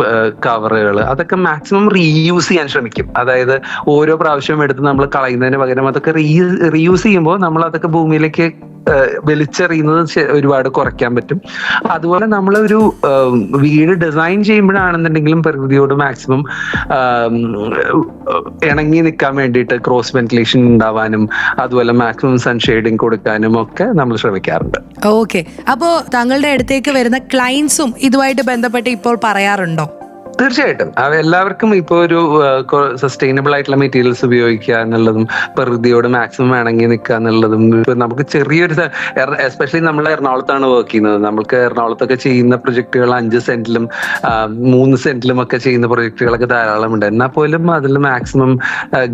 കവറുകൾ, അതൊക്കെ മാക്സിമം റീയൂസ് ചെയ്യാൻ ശ്രമിക്കും. അതായത് ഓരോ പ്രാവശ്യവും എടുത്ത് നമ്മൾ കളയുന്നതിന് പകരം അതൊക്കെ റീയൂസ് ചെയ്യുമ്പോൾ നമ്മൾ അതൊക്കെ ഭൂമിയിലേക്ക് വലിച്ചെറിയുന്നത് ഒരുപാട് കുറയ്ക്കാൻ പറ്റും. അതുപോലെ നമ്മളൊരു വീട് ഡിസൈൻ ചെയ്യുമ്പോഴാണെന്നുണ്ടെങ്കിലും പ്രകൃതിയോട് മാക്സിമം ഇണങ്ങി നിൽക്കാൻ വേണ്ടിയിട്ട് ക്രോസ് വെന്റിലേഷൻ ഉണ്ടാവാനും അതുപോലെ മാക്സിമം സൺഷെയ്ഡിങ് കൊടുക്കാനും ഒക്കെ നമ്മൾ ശ്രമിക്കാറുണ്ട്. ഓക്കെ, അപ്പോ താങ്കളുടെ അടുത്തേക്ക് വരുന്ന ക്ലയൻസും ഇതുമായിട്ട് ബന്ധപ്പെട്ട് ഇപ്പോൾ പറയാറുണ്ടോ? തീർച്ചയായിട്ടും എല്ലാവർക്കും ഇപ്പോൾ ഒരു സസ്റ്റൈനബിൾ ആയിട്ടുള്ള മെറ്റീരിയൽസ് ഉപയോഗിക്കുക എന്നുള്ളതും പ്രകൃതിയോട് മാക്സിമം ഇണങ്ങി നിൽക്കുക എന്നുള്ളതും ഇപ്പൊ നമുക്ക് ചെറിയൊരു, എസ്പെഷ്യലി നമ്മൾ എറണാകുളത്താണ് വർക്ക് ചെയ്യുന്നത്. നമുക്ക് എറണാകുളത്തൊക്കെ ചെയ്യുന്ന പ്രൊജക്ടുകൾ 5 സെന്റിലും 3 സെന്റിലും ഒക്കെ ചെയ്യുന്ന പ്രൊജക്ടുകളൊക്കെ ധാരാളമുണ്ട്. എന്നാൽ പോലും അതിൽ മാക്സിമം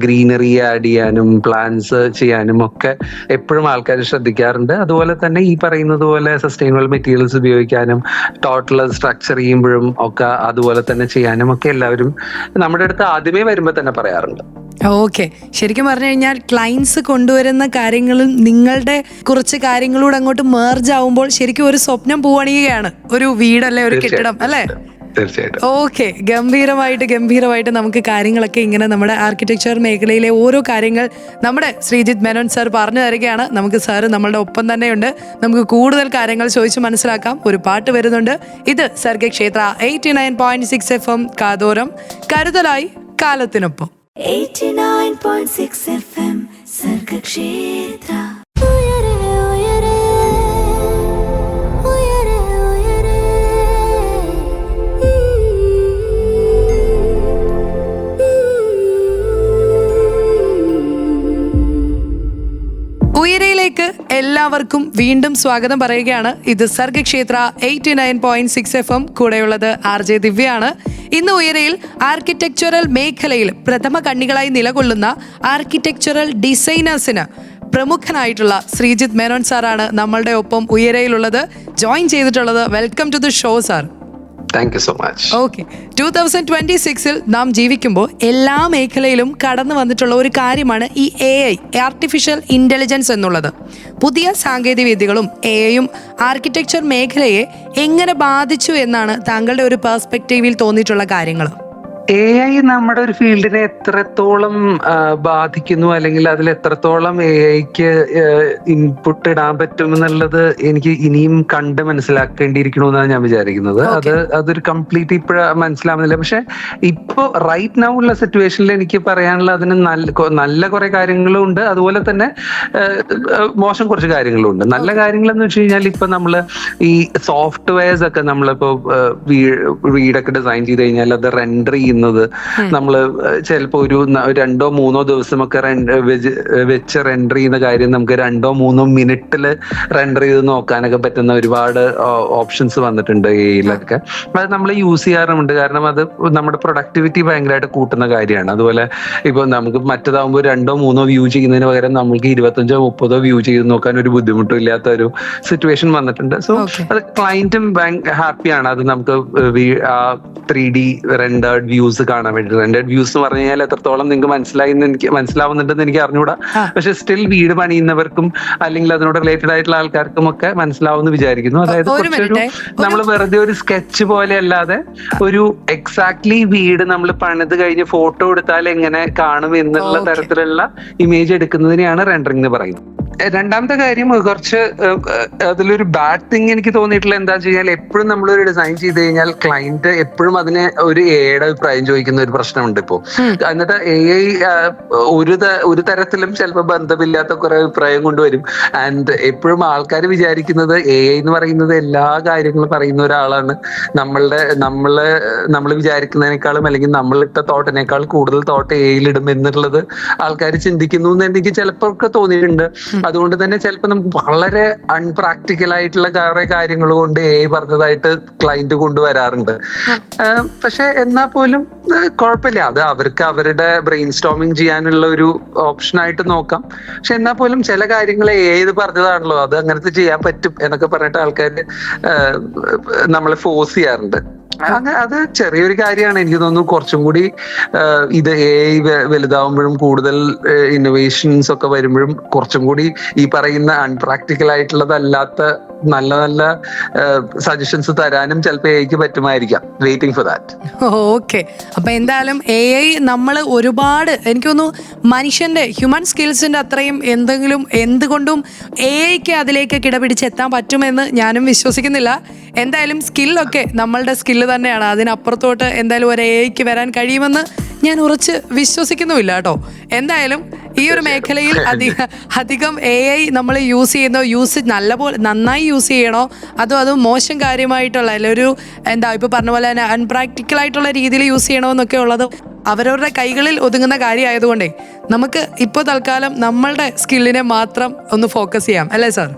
ഗ്രീനറി ആഡ് ചെയ്യാനും പ്ലാന്റ്സ് ചെയ്യാനും ഒക്കെ എപ്പോഴും ആൾക്കാർ ശ്രദ്ധിക്കാറുണ്ട്. അതുപോലെ തന്നെ ഈ പറയുന്നത് പോലെ സസ്റ്റൈനബിൾ മെറ്റീരിയൽസ് ഉപയോഗിക്കാനും ടോട്ടൽ സ്ട്രക്ചർ ചെയ്യുമ്പോഴും ഒക്കെ അതുപോലെ തന്നെ ചെയ്യാനും ഒക്കെ എല്ലാവരും നമ്മുടെ അടുത്ത് ആദ്യമേ വരുമ്പോൾ തന്നെ പറയാറുണ്ട്. ഓക്കെ, ശരിക്കും പറഞ്ഞു കഴിഞ്ഞാൽ ക്ലയൻസ് കൊണ്ടുവരുന്ന കാര്യങ്ങളും നിങ്ങളുടെ കുറച്ച് കാര്യങ്ങളൂടെ അങ്ങോട്ട് മേർജ് ആവുമ്പോൾ ശരിക്കും ഒരു സ്വപ്നം പൂവണിയുകയാണ്, ഒരു വീടല്ലേ, ഒരു കെട്ടിടം അല്ലേ? തീർച്ചയായിട്ടും. ഓക്കെ, ഗംഭീരമായിട്ട് നമുക്ക് കാര്യങ്ങളൊക്കെ ഇങ്ങനെ നമ്മുടെ ആർക്കിടെക്ചർ മേഖലയിലെ ഓരോ കാര്യങ്ങൾ നമ്മുടെ ശ്രീജിത്ത് മേനോൻ സാർ പറഞ്ഞു തരികയാണ്. നമുക്ക് സാറ് നമ്മളുടെ ഒപ്പം തന്നെയുണ്ട്. നമുക്ക് കൂടുതൽ കാര്യങ്ങൾ ചോദിച്ച് മനസ്സിലാക്കാം. ഒരു പാട്ട് വരുന്നുണ്ട്. ഇത് സർഗക്ഷേത്ര 89.6 FM കാതോരം, കരുതലായി കാലത്തിനൊപ്പം. 89.6 FM സർഗക്ഷേത്ര. ഉയരയിലേക്ക് എല്ലാവർക്കും വീണ്ടും സ്വാഗതം പറയുകയാണ്. ഇത് സർഗക്ഷേത്ര 89.6 FM, കൂടെയുള്ളത് RJ ദിവ്യയാണ്. ഇന്ന് ഉയരയിൽ ആർക്കിടെക്ചറൽ മേഖലയിൽ പ്രഥമ കണ്ണികളായി നിലകൊള്ളുന്ന ആർക്കിടെക്ചറൽ ഡിസൈനേഴ്സിന് പ്രമുഖനായിട്ടുള്ള ശ്രീജിത്ത് മേനോൻ സാറാണ് നമ്മളുടെ ഒപ്പം ഉയരയിലുള്ളത്, ജോയിൻ ചെയ്തിട്ടുള്ളത്. Welcome to the show sir. Thank you so much. Okay, 2026 നാം ജീവിക്കുമ്പോൾ എല്ലാ മേഖലയിലും കടന്നു വന്നിട്ടുള്ള ഒരു കാര്യമാണ് ഈ AI, ആർട്ടിഫിഷ്യൽ ഇന്റലിജൻസ് എന്നുള്ളത്. പുതിയ സാങ്കേതിക വിദ്യകളും AIയും ആർക്കിടെക്ചർ മേഖലയെ എങ്ങനെ ബാധിച്ചു എന്നാണ് താങ്കളുടെ ഒരു പെർസ്പെക്റ്റീവിൽ തോന്നിയിട്ടുള്ള കാര്യങ്ങൾ? AI നമ്മുടെ ഒരു ഫീൽഡിനെ എത്രത്തോളം ബാധിക്കുന്നു, അല്ലെങ്കിൽ അതിൽ എത്രത്തോളം AIക്ക് ഇൻപുട്ട് ഇടാൻ പറ്റും എന്നുള്ളത് എനിക്ക് ഇനിയും കണ്ട് മനസ്സിലാക്കേണ്ടിയിരിക്കണമെന്നാണ് ഞാൻ വിചാരിക്കുന്നത്. അതൊരു കംപ്ലീറ്റ് ഇപ്പോഴും മനസ്സിലാവുന്നില്ല. പക്ഷെ ഇപ്പൊ റൈറ്റ് നൗ ഉള്ള സിറ്റുവേഷനിൽ എനിക്ക് പറയാനുള്ള അതിന് നല്ല കുറെ കാര്യങ്ങളും ഉണ്ട്, അതുപോലെ തന്നെ മോശം കുറച്ച് കാര്യങ്ങളും ഉണ്ട്. നല്ല കാര്യങ്ങൾ എന്ന് വെച്ച് കഴിഞ്ഞാൽ ഇപ്പൊ നമ്മള് ഈ സോഫ്റ്റ്വെയർസ് ഒക്കെ നമ്മളിപ്പോ വീടൊക്കെ ഡിസൈൻ ചെയ്ത് കഴിഞ്ഞാൽ അത് റെൻഡർ ചെയ്യുന്നത് നമ്മള് ചിലപ്പോ ഒരു 2-3 ദിവസമൊക്കെ വെച്ച് റെൻഡർ ചെയ്യുന്ന കാര്യം നമുക്ക് 2-3 മിനിറ്റില് റെൻഡർ ചെയ്ത് നോക്കാനൊക്കെ പറ്റുന്ന ഒരുപാട് ഓപ്ഷൻസ് വന്നിട്ടുണ്ട് AI-ലൊക്കെ. അത് നമ്മൾ യൂസ് ചെയ്യാറുമുണ്ട്. കാരണം അത് നമ്മുടെ പ്രൊഡക്ടിവിറ്റി ഭയങ്കരമായിട്ട് കൂട്ടുന്ന കാര്യമാണ്. അതുപോലെ ഇപ്പൊ നമുക്ക് മറ്റേതാകുമ്പോൾ 2-3 വ്യൂ ചെയ്യുന്നതിന് പകരം നമുക്ക് 25-30 വ്യൂ ചെയ്ത് നോക്കാൻ ഒരു ബുദ്ധിമുട്ടും ഇല്ലാത്ത ഒരു സിറ്റുവേഷൻ വന്നിട്ടുണ്ട്. സോ അത് ക്ലയന്റും ഹാപ്പിയാണ്. അത് നമുക്ക് 3D റെൻഡേർഡ് വ്യൂ വ്യൂസ് കാണാൻ വേണ്ടി. റെന്റഡ് വ്യൂസ് എന്ന് പറഞ്ഞു കഴിഞ്ഞാൽ എത്രത്തോളം നിങ്ങൾക്ക് മനസ്സിലാവുന്നുണ്ടെന്ന് എനിക്ക് അറിഞ്ഞൂടാ. പക്ഷെ സ്റ്റിൽ വീട് പണിയുന്നവർക്കും അല്ലെങ്കിൽ അതിനോട് റിലേറ്റഡ് ആയിട്ടുള്ള ആൾക്കാർക്കും ഒക്കെ മനസ്സിലാവുമെന്ന് വിചാരിക്കുന്നു. അതായത് കുറച്ചൊരു നമ്മൾ വെറുതെ ഒരു സ്കെച്ച് പോലെ അല്ലാതെ ഒരു എക്സാക്ട്ലി വീട് നമ്മൾ പണിത് കഴിഞ്ഞ് ഫോട്ടോ എടുത്താൽ എങ്ങനെ കാണും എന്നുള്ള തരത്തിലുള്ള ഇമേജ് എടുക്കുന്നതിനെയാണ് റെൻഡറിംഗ് എന്ന് പറയുന്നത്. രണ്ടാമത്തെ കാര്യം, കുറച്ച് അതിലൊരു ബാഡ് തിങ് എനിക്ക് തോന്നിയിട്ടുള്ള എന്താ വെച്ച് കഴിഞ്ഞാൽ, എപ്പോഴും നമ്മളൊരു ഡിസൈൻ ചെയ്ത് കഴിഞ്ഞാൽ ക്ലയന്റ് എപ്പോഴും അതിന് ഒരു എയുടെ അഭിപ്രായം ചോദിക്കുന്ന ഒരു പ്രശ്നമുണ്ട് ഇപ്പോ. എന്നിട്ട് AI ഒരു തരത്തിലും ചിലപ്പോൾ ബന്ധമില്ലാത്ത കുറെ അഭിപ്രായം കൊണ്ടുവരും. ആൻഡ് എപ്പോഴും ആൾക്കാർ വിചാരിക്കുന്നത് AI എന്ന് പറയുന്നത് എല്ലാ കാര്യങ്ങളും പറയുന്ന ഒരാളാണ്. നമ്മൾ വിചാരിക്കുന്നതിനേക്കാളും അല്ലെങ്കിൽ നമ്മളിട്ട തോട്ടിനേക്കാൾ കൂടുതൽ തോട്ട് AI ഇടും എന്നുള്ളത് ആൾക്കാർ ചിന്തിക്കുന്നു എന്ന് എനിക്ക് ചിലപ്പോൾ തോന്നിയിട്ടുണ്ട്. അതുകൊണ്ട് തന്നെ ചിലപ്പോൾ നമുക്ക് വളരെ അൺപ്രാക്ടിക്കൽ ആയിട്ടുള്ള കുറെ കാര്യങ്ങൾ കൊണ്ട് AI പറഞ്ഞതായിട്ട് ക്ലയന്റ് കൊണ്ടുവരാറുണ്ട്. പക്ഷെ എന്നാൽ പോലും കുഴപ്പമില്ല, അത് അവർക്ക് അവരുടെ ബ്രെയിൻ സ്റ്റോമിങ് ചെയ്യാനുള്ള ഒരു ഓപ്ഷൻ ആയിട്ട് നോക്കാം. പക്ഷെ എന്നാൽ പോലും ചില കാര്യങ്ങൾ AI പറഞ്ഞതാണല്ലോ, അത് അങ്ങനത്തെ ചെയ്യാൻ പറ്റും എന്നൊക്കെ പറഞ്ഞിട്ട് ആൾക്കാർ നമ്മളെ ഫോഴ്സ് ചെയ്യാറുണ്ട്. അത് ചെറിയൊരു കാര്യമാണ്. എനിക്ക് തോന്നുന്നു കുറച്ചും കൂടി ഇത് AI വലുതാവുമ്പോഴും കൂടുതൽ ഇന്നോവേഷൻസ് ഒക്കെ വരുമ്പോഴും കുറച്ചും കൂടി ഈ പറയുന്ന അൺപ്രാക്ടിക്കൽ ആയിട്ടുള്ളതല്ലാത്ത നല്ല നല്ല സജഷൻസ് തരാനും ചിലപ്പോൾ AIക്ക് പറ്റുമായിരിക്കാം. Waiting for that. ഓക്കെ, അപ്പൊ എന്തായാലും AI നമ്മൾ ഒരുപാട്, എനിക്ക് തോന്നുന്നു മനുഷ്യന്റെ ഹ്യൂമൻ സ്കിൽസിന്റെ അത്രയും എന്തുകൊണ്ടും AIക്ക് അതിലേക്ക് കിടപിടിച്ച് എത്താൻ പറ്റുമെന്ന് ഞാനും വിശ്വസിക്കുന്നില്ല. എന്തായാലും സ്കില്ലൊക്കെ നമ്മളുടെ സ്കില്ല് തന്നെയാണ്. അതിനപ്പുറത്തോട്ട് എന്തായാലും ഒരു AIക്ക് വരാൻ കഴിയുമെന്ന് ഞാൻ ഉറച്ച് വിശ്വസിക്കുന്നുമില്ല കേട്ടോ. എന്തായാലും ഈ ഒരു മേഖലയിൽ അധികം AI നമ്മൾ നന്നായി യൂസ് ചെയ്യണോ അതോ മോശം കാര്യമായിട്ടുള്ള ഒരു ഇപ്പൊ പറഞ്ഞ പോലെ തന്നെ അൺപ്രാക്ടിക്കൽ ആയിട്ടുള്ള രീതിയിൽ യൂസ് ചെയ്യണോ എന്നൊക്കെ ഉള്ളത് അവരവരുടെ കൈകളിൽ ഒതുങ്ങുന്ന കാര്യമായതുകൊണ്ടേ നമുക്ക് ഇപ്പോൾ തൽക്കാലം നമ്മളുടെ സ്കില്ലിനെ മാത്രം ഒന്ന് ഫോക്കസ് ചെയ്യാം, അല്ലേ സാർ?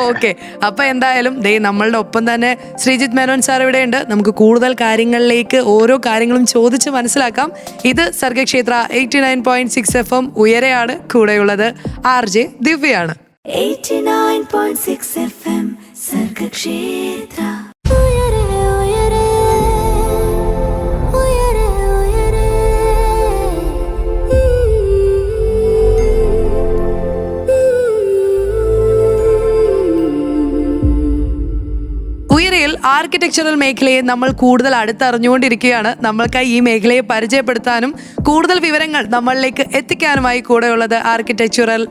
ഓക്കെ, അപ്പൊ എന്തായാലും നമ്മളുടെ ഒപ്പം തന്നെ ശ്രീജിത്ത് മേനോൻ സാർ ഇവിടെ ഉണ്ട്. നമുക്ക് കൂടുതൽ കാര്യങ്ങളിലേക്ക് ഓരോ കാര്യങ്ങളും ചോദിച്ച് മനസ്സിലാക്കാം. ഇത് സർഗക്ഷേത്ര 89.6 FM ഉയരെയാണ്. കൂടെയുള്ളത് RJ ദിവ്യയാണ്. 89.6 FM സർഗക്ഷേത്ര. ഉയരയിൽ ആർക്കിടെക്ചറൽ മേഖലയെ നമ്മൾ കൂടുതൽ അടുത്തറിഞ്ഞുകൊണ്ടിരിക്കുകയാണ്. നമ്മൾക്കായി ഈ മേഖലയെ പരിചയപ്പെടുത്താനും കൂടുതൽ വിവരങ്ങൾ നമ്മളിലേക്ക് എത്തിക്കാനുമായി കൂടെയുള്ളത് ആർക്കിടെക്ചറൽ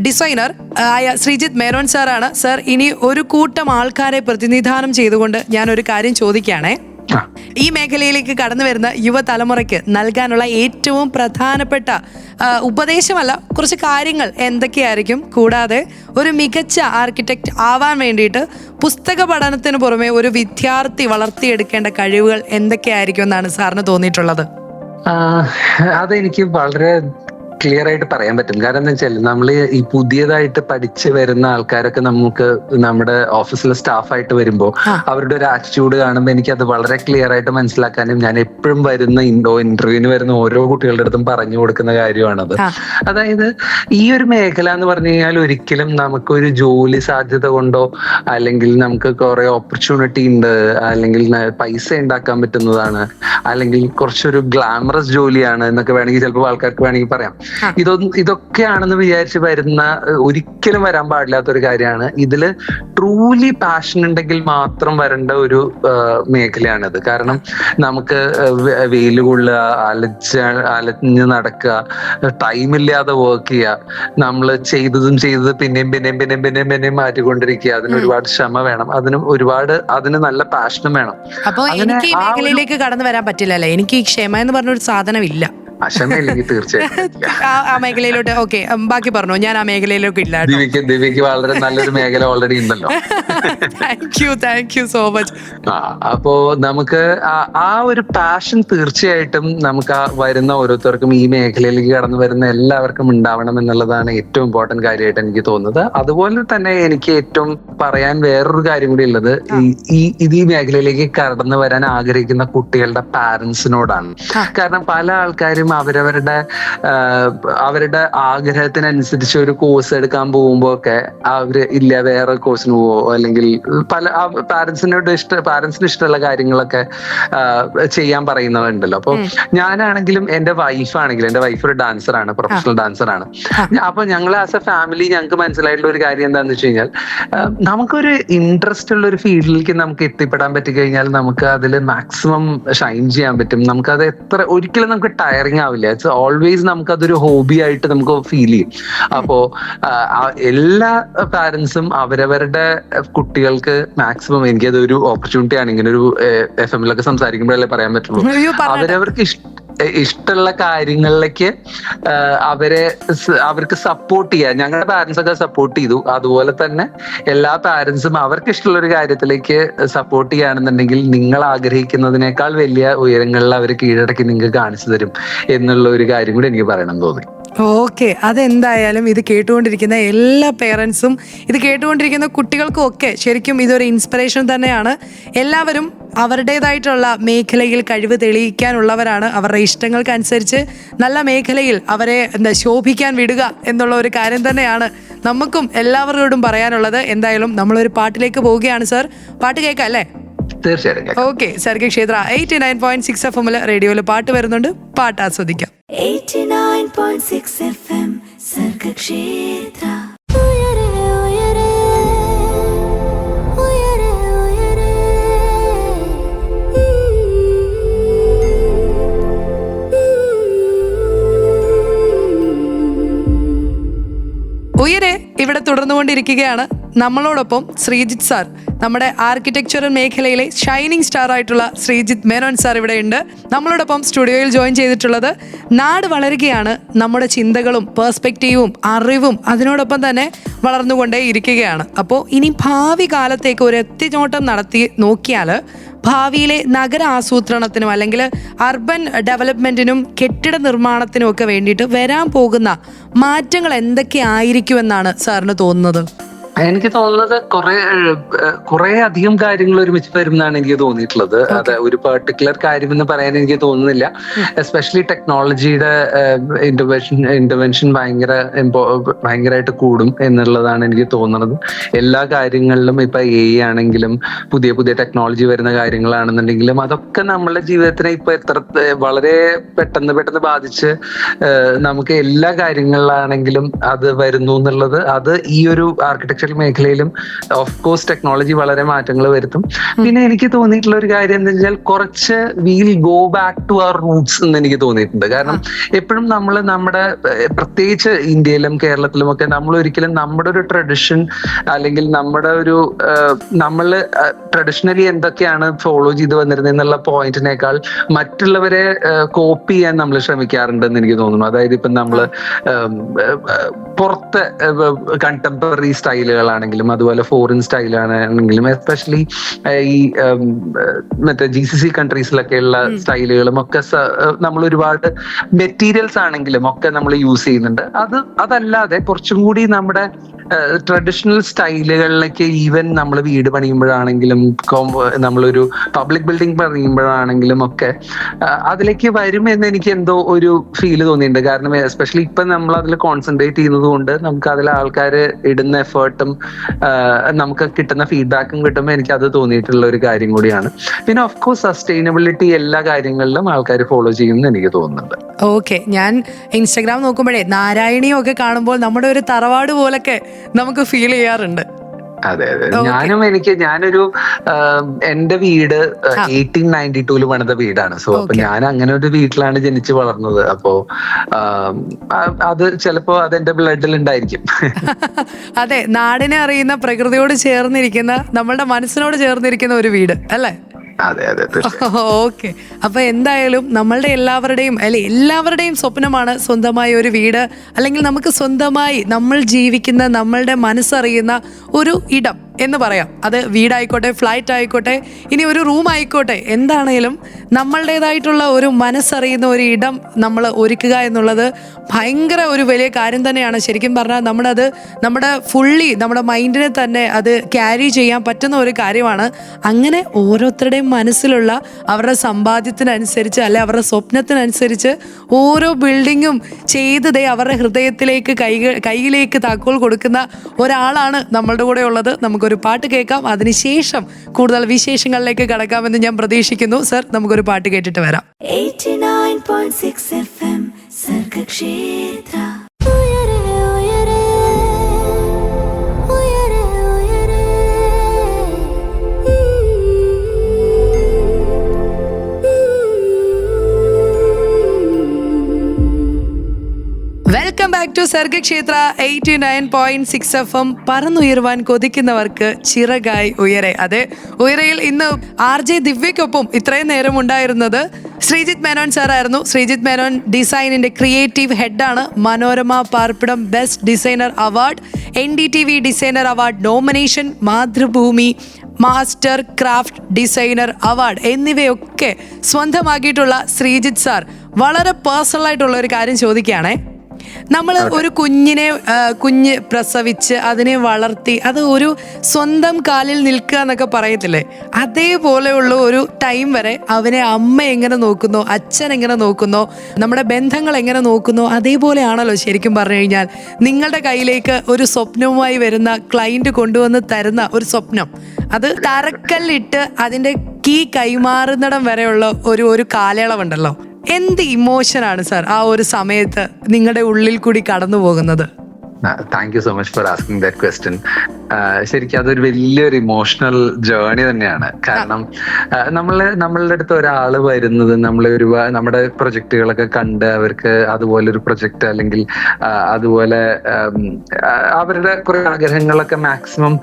ഡിസൈനർ ആയ ശ്രീജിത്ത് മേനോൻ സാറാണ്. സാർ, ഇനി ഒരു കൂട്ടം ആൾക്കാരെ പ്രതിനിധാനം ചെയ്തുകൊണ്ട് ഞാനൊരു കാര്യം ചോദിക്കുകയാണേ. ഈ മേഖലയിലേക്ക് കടന്നു വരുന്ന യുവതലമുറയ്ക്ക് നൽകാനുള്ള ഏറ്റവും പ്രധാനപ്പെട്ട ഉപദേശമല്ല, കുറച്ച് കാര്യങ്ങൾ എന്തൊക്കെയായിരിക്കും? കൂടാതെ ഒരു മികച്ച ആർക്കിടെക്റ്റ് ആവാൻ വേണ്ടിയിട്ട് പുസ്തക പഠനത്തിന് പുറമെ ഒരു വിദ്യാർത്ഥി വളർത്തിയെടുക്കേണ്ട കഴിവുകൾ എന്തൊക്കെയായിരിക്കും എന്നാണ് സാറിന് തോന്നിയിട്ടുള്ളത്? അതെനിക്ക് വളരെ ക്ലിയർ ആയിട്ട് പറയാൻ പറ്റും. കാരണം എന്താ വെച്ചാൽ നമ്മൾ ഈ പുതിയതായിട്ട് പഠിച്ചു വരുന്ന ആൾക്കാരൊക്കെ നമുക്ക് നമ്മുടെ ഓഫീസിലെ സ്റ്റാഫായിട്ട് വരുമ്പോൾ അവരുടെ ഒരു ആറ്റിറ്റ്യൂഡ് കാണുമ്പോൾ എനിക്ക് അത് വളരെ ക്ലിയർ ആയിട്ട് മനസ്സിലാക്കാനും ഞാൻ എപ്പോഴും വരുന്ന ഇന്റർവ്യൂവിന് വരുന്ന ഓരോ കുട്ടികളുടെ അടുത്തും പറഞ്ഞു കൊടുക്കുന്ന കാര്യമാണത്. അതായത് ഈ ഒരു മേഖല എന്ന് പറഞ്ഞു കഴിഞ്ഞാൽ ഒരിക്കലും നമുക്കൊരു ജോലി സാധ്യത കൊണ്ടോ അല്ലെങ്കിൽ നമുക്ക് കുറെ ഓപ്പർച്യൂണിറ്റി ഉണ്ട്, അല്ലെങ്കിൽ പൈസ ഉണ്ടാക്കാൻ പറ്റുന്നതാണ്, അല്ലെങ്കിൽ കുറച്ചൊരു ഗ്ലാമറസ് ജോലിയാണ് എന്നൊക്കെ വേണമെങ്കിൽ ചിലപ്പോൾ ആൾക്കാർക്ക് വേണമെങ്കിൽ പറയാം. ഇതൊക്കെയാണെന്ന് വിചാരിച്ച് വരുന്ന ഒരിക്കലും വരാൻ പാടില്ലാത്തൊരു കാര്യമാണ്. ഇതില് ട്രൂലി പാഷൻ ഉണ്ടെങ്കിൽ മാത്രം വരേണ്ട ഒരു മേഖലയാണിത്. കാരണം നമുക്ക് വെയില് കൊള്ളുക, അലഞ്ഞ് നടക്കുക, ടൈമില്ലാതെ വർക്ക് ചെയ്യുക, നമ്മൾ ചെയ്തത് പിന്നെയും മാറ്റിക്കൊണ്ടിരിക്കുക. അതിന് ഒരുപാട് ക്ഷമ വേണം, അതിന് നല്ല പാഷനും വേണം. അപ്പൊ എനിക്ക് ഈ മേഖലയിലേക്ക് കടന്നു വരാൻ പറ്റില്ലല്ലേ? എനിക്ക് ഈ ക്ഷമ എന്ന് പറഞ്ഞൊരു സാധനമില്ല. തീർച്ചയായിട്ടും ആ മേഖലയിലോട്ട്. ഓക്കെ, ബാക്കി പറഞ്ഞു. ഞാൻ ആ മേഖലയിലേക്ക് ഇല്ല. ദിവ്യക്ക് വളരെ നല്ലൊരു മേഖല ഓൾറെഡി ഉണ്ടല്ലോ. Thank you so much. അപ്പോ നമുക്ക് ആ ഒരു പാഷൻ തീർച്ചയായിട്ടും നമുക്ക് വരുന്ന ഓരോരുത്തർക്കും ഈ മേഖലയിലേക്ക് കടന്നു വരുന്ന എല്ലാവർക്കും ഉണ്ടാവണം എന്നുള്ളതാണ് ഏറ്റവും ഇമ്പോർട്ടന്റ് കാര്യമായിട്ട് എനിക്ക് തോന്നുന്നത്. അതുപോലെ തന്നെ എനിക്ക് ഏറ്റവും പറയാൻ വേറൊരു കാര്യം കൂടി ഉള്ളത്, ഈ മേഖലയിലേക്ക് കടന്നു വരാൻ ആഗ്രഹിക്കുന്ന കുട്ടികളുടെ പാരന്റ്സിനോടാണ്. കാരണം പല ആൾക്കാരും അവരുടെ ആഗ്രഹത്തിനനുസരിച്ച് ഒരു കോഴ്സ് എടുക്കാൻ പോകുമ്പോ ഒക്കെ അവര് ഇല്ല വേറെ കോഴ്സിന് പോവോ, അല്ലെങ്കിൽ പല പാരന്റ്സിന് ഇഷ്ടമുള്ള കാര്യങ്ങളൊക്കെ ചെയ്യാൻ പറയുന്നവരുണ്ടല്ലോ. അപ്പൊ ഞാനാണെങ്കിലും എന്റെ വൈഫ് ഒരു ഡാൻസറാണ്, പ്രൊഫഷണൽ ഡാൻസറാണ്. അപ്പൊ ഞങ്ങൾ ആസ് എ ഫാമിലി ഞങ്ങൾക്ക് മനസ്സിലായിട്ടുള്ള ഒരു കാര്യം എന്താണെന്ന് വെച്ച് കഴിഞ്ഞാൽ, നമുക്കൊരു ഇൻട്രസ്റ്റ് ഉള്ള ഒരു ഫീൽഡിലേക്ക് നമുക്ക് എത്തിപ്പെടാൻ പറ്റി കഴിഞ്ഞാൽ നമുക്ക് അതിൽ മാക്സിമം ഷൈൻ ചെയ്യാൻ പറ്റും. നമുക്കത് ഒരിക്കലും നമുക്ക് ടയറിങ് ആവില്ല. ഇറ്റ്സ് ഓൾവേസ് നമുക്കതൊരു ഹോബി ആയിട്ട് നമുക്ക് ഫീൽ ചെയ്യും. അപ്പോ എല്ലാ പാരന്റ്സും അവരവരുടെ കുട്ടികൾക്ക് മാക്സിമം, എനിക്കതൊരു ഓപ്പർച്യൂണിറ്റി ആണ്, ഇങ്ങനെ ഒരു FM-ലൊക്കെ സംസാരിക്കുമ്പോഴല്ലേ പറയാൻ പറ്റുള്ളൂ, അവരവർക്ക് ഇഷ്ടമുള്ള കാര്യങ്ങളിലേക്ക് അവർക്ക് സപ്പോർട്ട് ചെയ്യാൻ ഞങ്ങളുടെ പാരന്റ്സ് ഒക്കെ സപ്പോർട്ട് ചെയ്തു. അതുപോലെ തന്നെ എല്ലാ പാരന്റ്സും അവർക്ക് ഇഷ്ടമുള്ള ഒരു കാര്യത്തിലേക്ക് സപ്പോർട്ട് ചെയ്യുകയാണെന്നുണ്ടെങ്കിൽ നിങ്ങൾ ആഗ്രഹിക്കുന്നതിനേക്കാൾ വലിയ ഉയരങ്ങളിൽ അവർ കീഴടക്കി നിങ്ങൾക്ക് കാണിച്ചു തരും എന്നുള്ള ഒരു കാര്യം കൂടി എനിക്ക് പറയണം തോന്നി. ഓക്കെ, അതെന്തായാലും ഇത് കേട്ടുകൊണ്ടിരിക്കുന്ന എല്ലാ പേരൻസും, ഇത് കേട്ടുകൊണ്ടിരിക്കുന്ന കുട്ടികൾക്കും ഒക്കെ ശരിക്കും ഇതൊരു ഇൻസ്പിറേഷൻ തന്നെയാണ്. എല്ലാവരും അവരുടേതായിട്ടുള്ള മേഖലയിൽ കഴിവ് തെളിയിക്കാനുള്ളവരാണ്. അവരുടെ ഇഷ്ടങ്ങൾക്കനുസരിച്ച് നല്ല മേഖലയിൽ അവരെ ശോഭിക്കാൻ വിടുക എന്നുള്ള ഒരു കാര്യം തന്നെയാണ് നമുക്കും എല്ലാവരോടും പറയാനുള്ളത്. എന്തായാലും നമ്മളൊരു പാട്ടിലേക്ക് പോവുകയാണ് സർ. പാട്ട് കേൾക്കാം അല്ലേ? തീർച്ചയായിട്ടും. ഓക്കെ, സർഗക്ഷേത്ര 89.6 FM റേഡിയോയിൽ പാട്ട് വരുന്നുണ്ട്, പാട്ട് ആസ്വദിക്കാം. 89.6 FM സർഗക്ഷേത്ര. ഉയരെ ഇവിടെ തുടർന്നുകൊണ്ടിരിക്കുകയാണ്. നമ്മളോടൊപ്പം ശ്രീജിത്ത് സാർ, നമ്മുടെ ആർക്കിടെക്ചറൽ മേഖലയിലെ ഷൈനിങ് സ്റ്റാർ ആയിട്ടുള്ള ശ്രീജിത്ത് മേനോൻ സാർ ഇവിടെ ഉണ്ട്. നമ്മളോടൊപ്പം സ്റ്റുഡിയോയിൽ ജോയിൻ ചെയ്തിട്ടുള്ളത്. നാട് വളരുകയാണ്, നമ്മുടെ ചിന്തകളും പേഴ്സ്പെക്റ്റീവും അറിവും അതിനോടൊപ്പം തന്നെ വളർന്നുകൊണ്ടേ ഇരിക്കുകയാണ്. അപ്പോൾ ഇനി ഭാവി കാലത്തേക്ക് ഒരു എത്തിനോട്ടം നടത്തി നോക്കിയാൽ ഭാവിയിലെ നഗര ആസൂത്രണത്തിനും അല്ലെങ്കിൽ അർബൻ ഡെവലപ്മെന്റിനും കെട്ടിട നിർമ്മാണത്തിനും ഒക്കെ വേണ്ടിയിട്ട് വരാൻ പോകുന്ന മാറ്റങ്ങൾ എന്തൊക്കെയായിരിക്കുമെന്നാണ് സാറിന് തോന്നുന്നത്? എനിക്ക് തോന്നുന്നത് കുറെ അധികം കാര്യങ്ങൾ ഒരുമിച്ച് വരും എന്നാണ് എനിക്ക് തോന്നിയിട്ടുള്ളത്. അത് ഒരു പെർട്ടിക്കുലർ കാര്യം എന്ന് പറയാൻ എനിക്ക് തോന്നുന്നില്ല. എസ്പെഷ്യലി ടെക്നോളജിയുടെ ഇന്റർവെൻഷൻ ഭയങ്കരമായിട്ട് കൂടും എന്നുള്ളതാണ് എനിക്ക് തോന്നുന്നത്. എല്ലാ കാര്യങ്ങളിലും ഇപ്പൊ AI ആണെങ്കിലും പുതിയ പുതിയ ടെക്നോളജി വരുന്ന കാര്യങ്ങളാണെന്നുണ്ടെങ്കിലും അതൊക്കെ നമ്മുടെ ജീവിതത്തിനെ ഇപ്പൊ വളരെ പെട്ടെന്ന് ബാധിച്ച് നമുക്ക് എല്ലാ കാര്യങ്ങളിലാണെങ്കിലും അത് വരുന്നു എന്നുള്ളത്, അത് ഈ ഒരു ആർക്കിടെക്ചർ മേഖലയിലും ഓഫ് കോഴ്സ് ടെക്നോളജി വളരെ മാറ്റങ്ങൾ വരുത്തും. പിന്നെ എനിക്ക് തോന്നിയിട്ടുള്ള ഒരു കാര്യം എന്താ വെച്ചാൽ കുറച്ച് we'll go back to our roots എന്ന് എനിക്ക് തോന്നിയിട്ടുണ്ട്. കാരണം എപ്പോഴും നമ്മുടെ പ്രത്യേകിച്ച് ഇന്ത്യയിലും കേരളത്തിലും ഒക്കെ നമ്മൾ ഒരിക്കലും നമ്മുടെ ഒരു ട്രഡിഷൻ അല്ലെങ്കിൽ നമ്മുടെ ഒരു നമ്മൾ ട്രഡീഷണലി എന്തൊക്കെയാണ് ഫോളോ ചെയ്ത് വന്നിരുന്നത് എന്നുള്ള പോയിന്റിനേക്കാൾ മറ്റുള്ളവരെ കോപ്പി ചെയ്യാൻ നമ്മൾ ശ്രമിക്കാറുണ്ടെന്ന് എനിക്ക് തോന്നുന്നു. അതായത് ഇപ്പം നമ്മള് പുറത്തെ കണ്ടംപററി സ്റ്റൈലുകളാണെങ്കിലും അതുപോലെ ഫോറിൻ സ്റ്റൈലാണെങ്കിലും എസ്പെഷ്യലി ഈ മറ്റേ GCC കൺട്രീസിലൊക്കെയുള്ള സ്റ്റൈലുകളും ഒക്കെ നമ്മൾ ഒരുപാട് മെറ്റീരിയൽസ് ആണെങ്കിലും ഒക്കെ നമ്മൾ യൂസ് ചെയ്യുന്നുണ്ട്. അതല്ലാതെ കുറച്ചും കൂടി നമ്മുടെ ട്രഡീഷണൽ സ്റ്റൈലുകളിലേക്ക് ഈവൻ നമ്മൾ വീട് പണിയുമ്പോഴാണെങ്കിലും നമ്മളൊരു പബ്ലിക് ബിൽഡിംഗ് പണിയുമ്പോഴാണെങ്കിലും ഒക്കെ അതിലേക്ക് വരുമെന്ന് എനിക്ക് എന്തോ ഒരു ഫീല് തോന്നിയിട്ടുണ്ട്. കാരണം എസ്പെഷ്യലി ഇപ്പൊ നമ്മൾ അതിൽ കോൺസെൻട്രേറ്റ് ചെയ്യുന്നത് കൊണ്ട് നമുക്ക് അതിൽ ആൾക്കാർ ഇടുന്ന എഫേർട്ടും നമുക്ക് കിട്ടുന്ന ഫീഡ്ബാക്കും കിട്ടുമ്പോൾ എനിക്ക് അത് തോന്നിയിട്ടുള്ള ഒരു കാര്യം കൂടിയാണ്. പിന്നെ ഓഫ് കോഴ്സ് സസ്റ്റൈനബിലിറ്റി എല്ലാ കാര്യങ്ങളിലും ആൾക്കാർ ഫോളോ ചെയ്യുമെന്ന് എനിക്ക് തോന്നുന്നുണ്ട്. ഓക്കെ, ഞാൻ ഇൻസ്റ്റാഗ്രാം നോക്കുമ്പോഴേ നാരായണിയും ഒക്കെ കാണുമ്പോൾ നമ്മുടെ ഒരു തറവാട് പോലൊക്കെ നമുക്ക് ഫീൽ ചെയ്യാറുണ്ട്. അതെ ഞാനൊരു എന്റെ വീട് 1892 പണിത വീടാണ്. സോ അപ്പൊ ഞാൻ അങ്ങനെ ഒരു വീട്ടിലാണ് ജനിച്ചു വളർന്നത്. അപ്പോ അത് ചിലപ്പോ അതെന്റെ ബ്ലഡിൽ ഉണ്ടായിരിക്കും. അതെ, നാടിനെ അറിയുന്ന, പ്രകൃതിയോട് ചേർന്നിരിക്കുന്ന, നമ്മളുടെ മനസ്സിനോട് ചേർന്നിരിക്കുന്ന ഒരു വീട് അല്ലേ? ഓക്കെ, അപ്പൊ എന്തായാലും നമ്മളുടെ എല്ലാവരുടെയും സ്വപ്നമാണ് സ്വന്തമായ ഒരു വീട്, അല്ലെങ്കിൽ നമുക്ക് സ്വന്തമായി നമ്മൾ ജീവിക്കുന്ന, നമ്മളുടെ മനസ്സറിയുന്ന ഒരു ഇടം എന്ന് പറയാം. അത് വീടായിക്കോട്ടെ, ഫ്ലാറ്റ് ആയിക്കോട്ടെ, ഇനി ഒരു റൂം ആയിക്കോട്ടെ, എന്താണേലും നമ്മളുടേതായിട്ടുള്ള ഒരു മനസ്സറിയുന്ന ഒരു ഇടം നമ്മൾ ഒരുക്കുക എന്നുള്ളത് ഭയങ്കര ഒരു വലിയ കാര്യം തന്നെയാണ്. ശരിക്കും പറഞ്ഞാൽ നമ്മുടെ നമ്മുടെ മൈൻഡിനെ തന്നെ അത് ക്യാരി ചെയ്യാൻ പറ്റുന്ന ഒരു കാര്യമാണ്. അങ്ങനെ ഓരോരുത്തരുടെയും മനസ്സിലുള്ള അവരുടെ സമ്പാദ്യത്തിനനുസരിച്ച് അല്ലെ അവരുടെ സ്വപ്നത്തിനനുസരിച്ച് ഓരോ ബിൽഡിങ്ങും ചെയ്ത് അവരുടെ ഹൃദയത്തിലേക്ക് കയ്യിലേക്ക് താക്കോൽ കൊടുക്കുന്ന ഒരാളാണ് നമ്മളുടെ കൂടെ ഉള്ളത്. നമുക്കൊരു പാട്ട് കേൾക്കാം, അതിനുശേഷം കൂടുതൽ വിശേഷങ്ങളിലേക്ക് കടക്കാമെന്ന് ഞാൻ പ്രതീക്ഷിക്കുന്നു. സർ, നമുക്കൊരു പാട്ട് കേട്ടിട്ട് വരാം. 89.6 FM Sargakshetra. Welcome back to Sargakshetra 89.6 FM. പറന്നുയരുവാൻ കൊതിക്കുന്നവർക്ക് ചിറകായി ഉയരെ. അതെ, ഉയരയിൽ ഇന്ന് RJ ദിവ്യക്കൊപ്പം ഇത്രയും നേരം ഉണ്ടായിരുന്നത് ശ്രീജിത്ത് മേനോൻ സാറായിരുന്നു. ശ്രീജിത്ത് മേനോൻ ഡിസൈനിന്റെ ക്രിയേറ്റീവ് ഹെഡാണ്. Manorama Paarppidam best designer award, NDTV designer award nomination, Mathrubhumi master craft designer award എന്നിവയൊക്കെ സ്വന്തമാക്കിയിട്ടുള്ള ശ്രീജിത്ത് സാർ വളരെ പേഴ്സണൽ ആയിട്ടുള്ള ഒരു കാര്യം ചോദിക്കുകയാണേ. നമ്മൾ ഒരു കുഞ്ഞ് പ്രസവിച്ച് അതിനെ വളർത്തി അത് ഒരു സ്വന്തം കാലിൽ നിൽക്കുക എന്നൊക്കെ പറയത്തില്ലേ, അതേപോലെയുള്ള ഒരു ടൈം വരെ അവനെ അമ്മ എങ്ങനെ നോക്കുന്നോ, അച്ഛൻ എങ്ങനെ നോക്കുന്നോ, നമ്മുടെ ബന്ധങ്ങൾ എങ്ങനെ നോക്കുന്നോ, അതേപോലെയാണല്ലോ ശരിക്കും പറഞ്ഞു കഴിഞ്ഞാൽ നിങ്ങളുടെ കയ്യിലേക്ക് ഒരു സ്വപ്നവുമായി വരുന്ന ക്ലയന്റ് കൊണ്ടുവന്ന് തരുന്ന ഒരു സ്വപ്നം. അത് തറക്കല്ലിട്ട് അതിൻ്റെ കീ കൈമാറുന്നിടം വരെയുള്ള ഒരു കാലയളവുണ്ടല്ലോ. എന്ത് ഇമോഷനാണ് സാർ ആ ഒരു സമയത്ത് നിങ്ങളുടെ ഉള്ളിൽ കൂടി കടന്നു പോകുന്നത്? Thank you so much for asking that question. ശരിക്കും അതൊരു വലിയൊരു ഇമോഷണൽ ജേർണി തന്നെയാണ്. കാരണം നമ്മളുടെ അടുത്ത് ഒരാൾ വരുന്നത് നമ്മുടെ പ്രൊജക്ടുകളൊക്കെ കണ്ട് അവർക്ക് അതുപോലെ ഒരു പ്രൊജക്ട് അല്ലെങ്കിൽ അതുപോലെ അവരുടെ കുറെ ആഗ്രഹങ്ങളൊക്കെ മാക്സിമം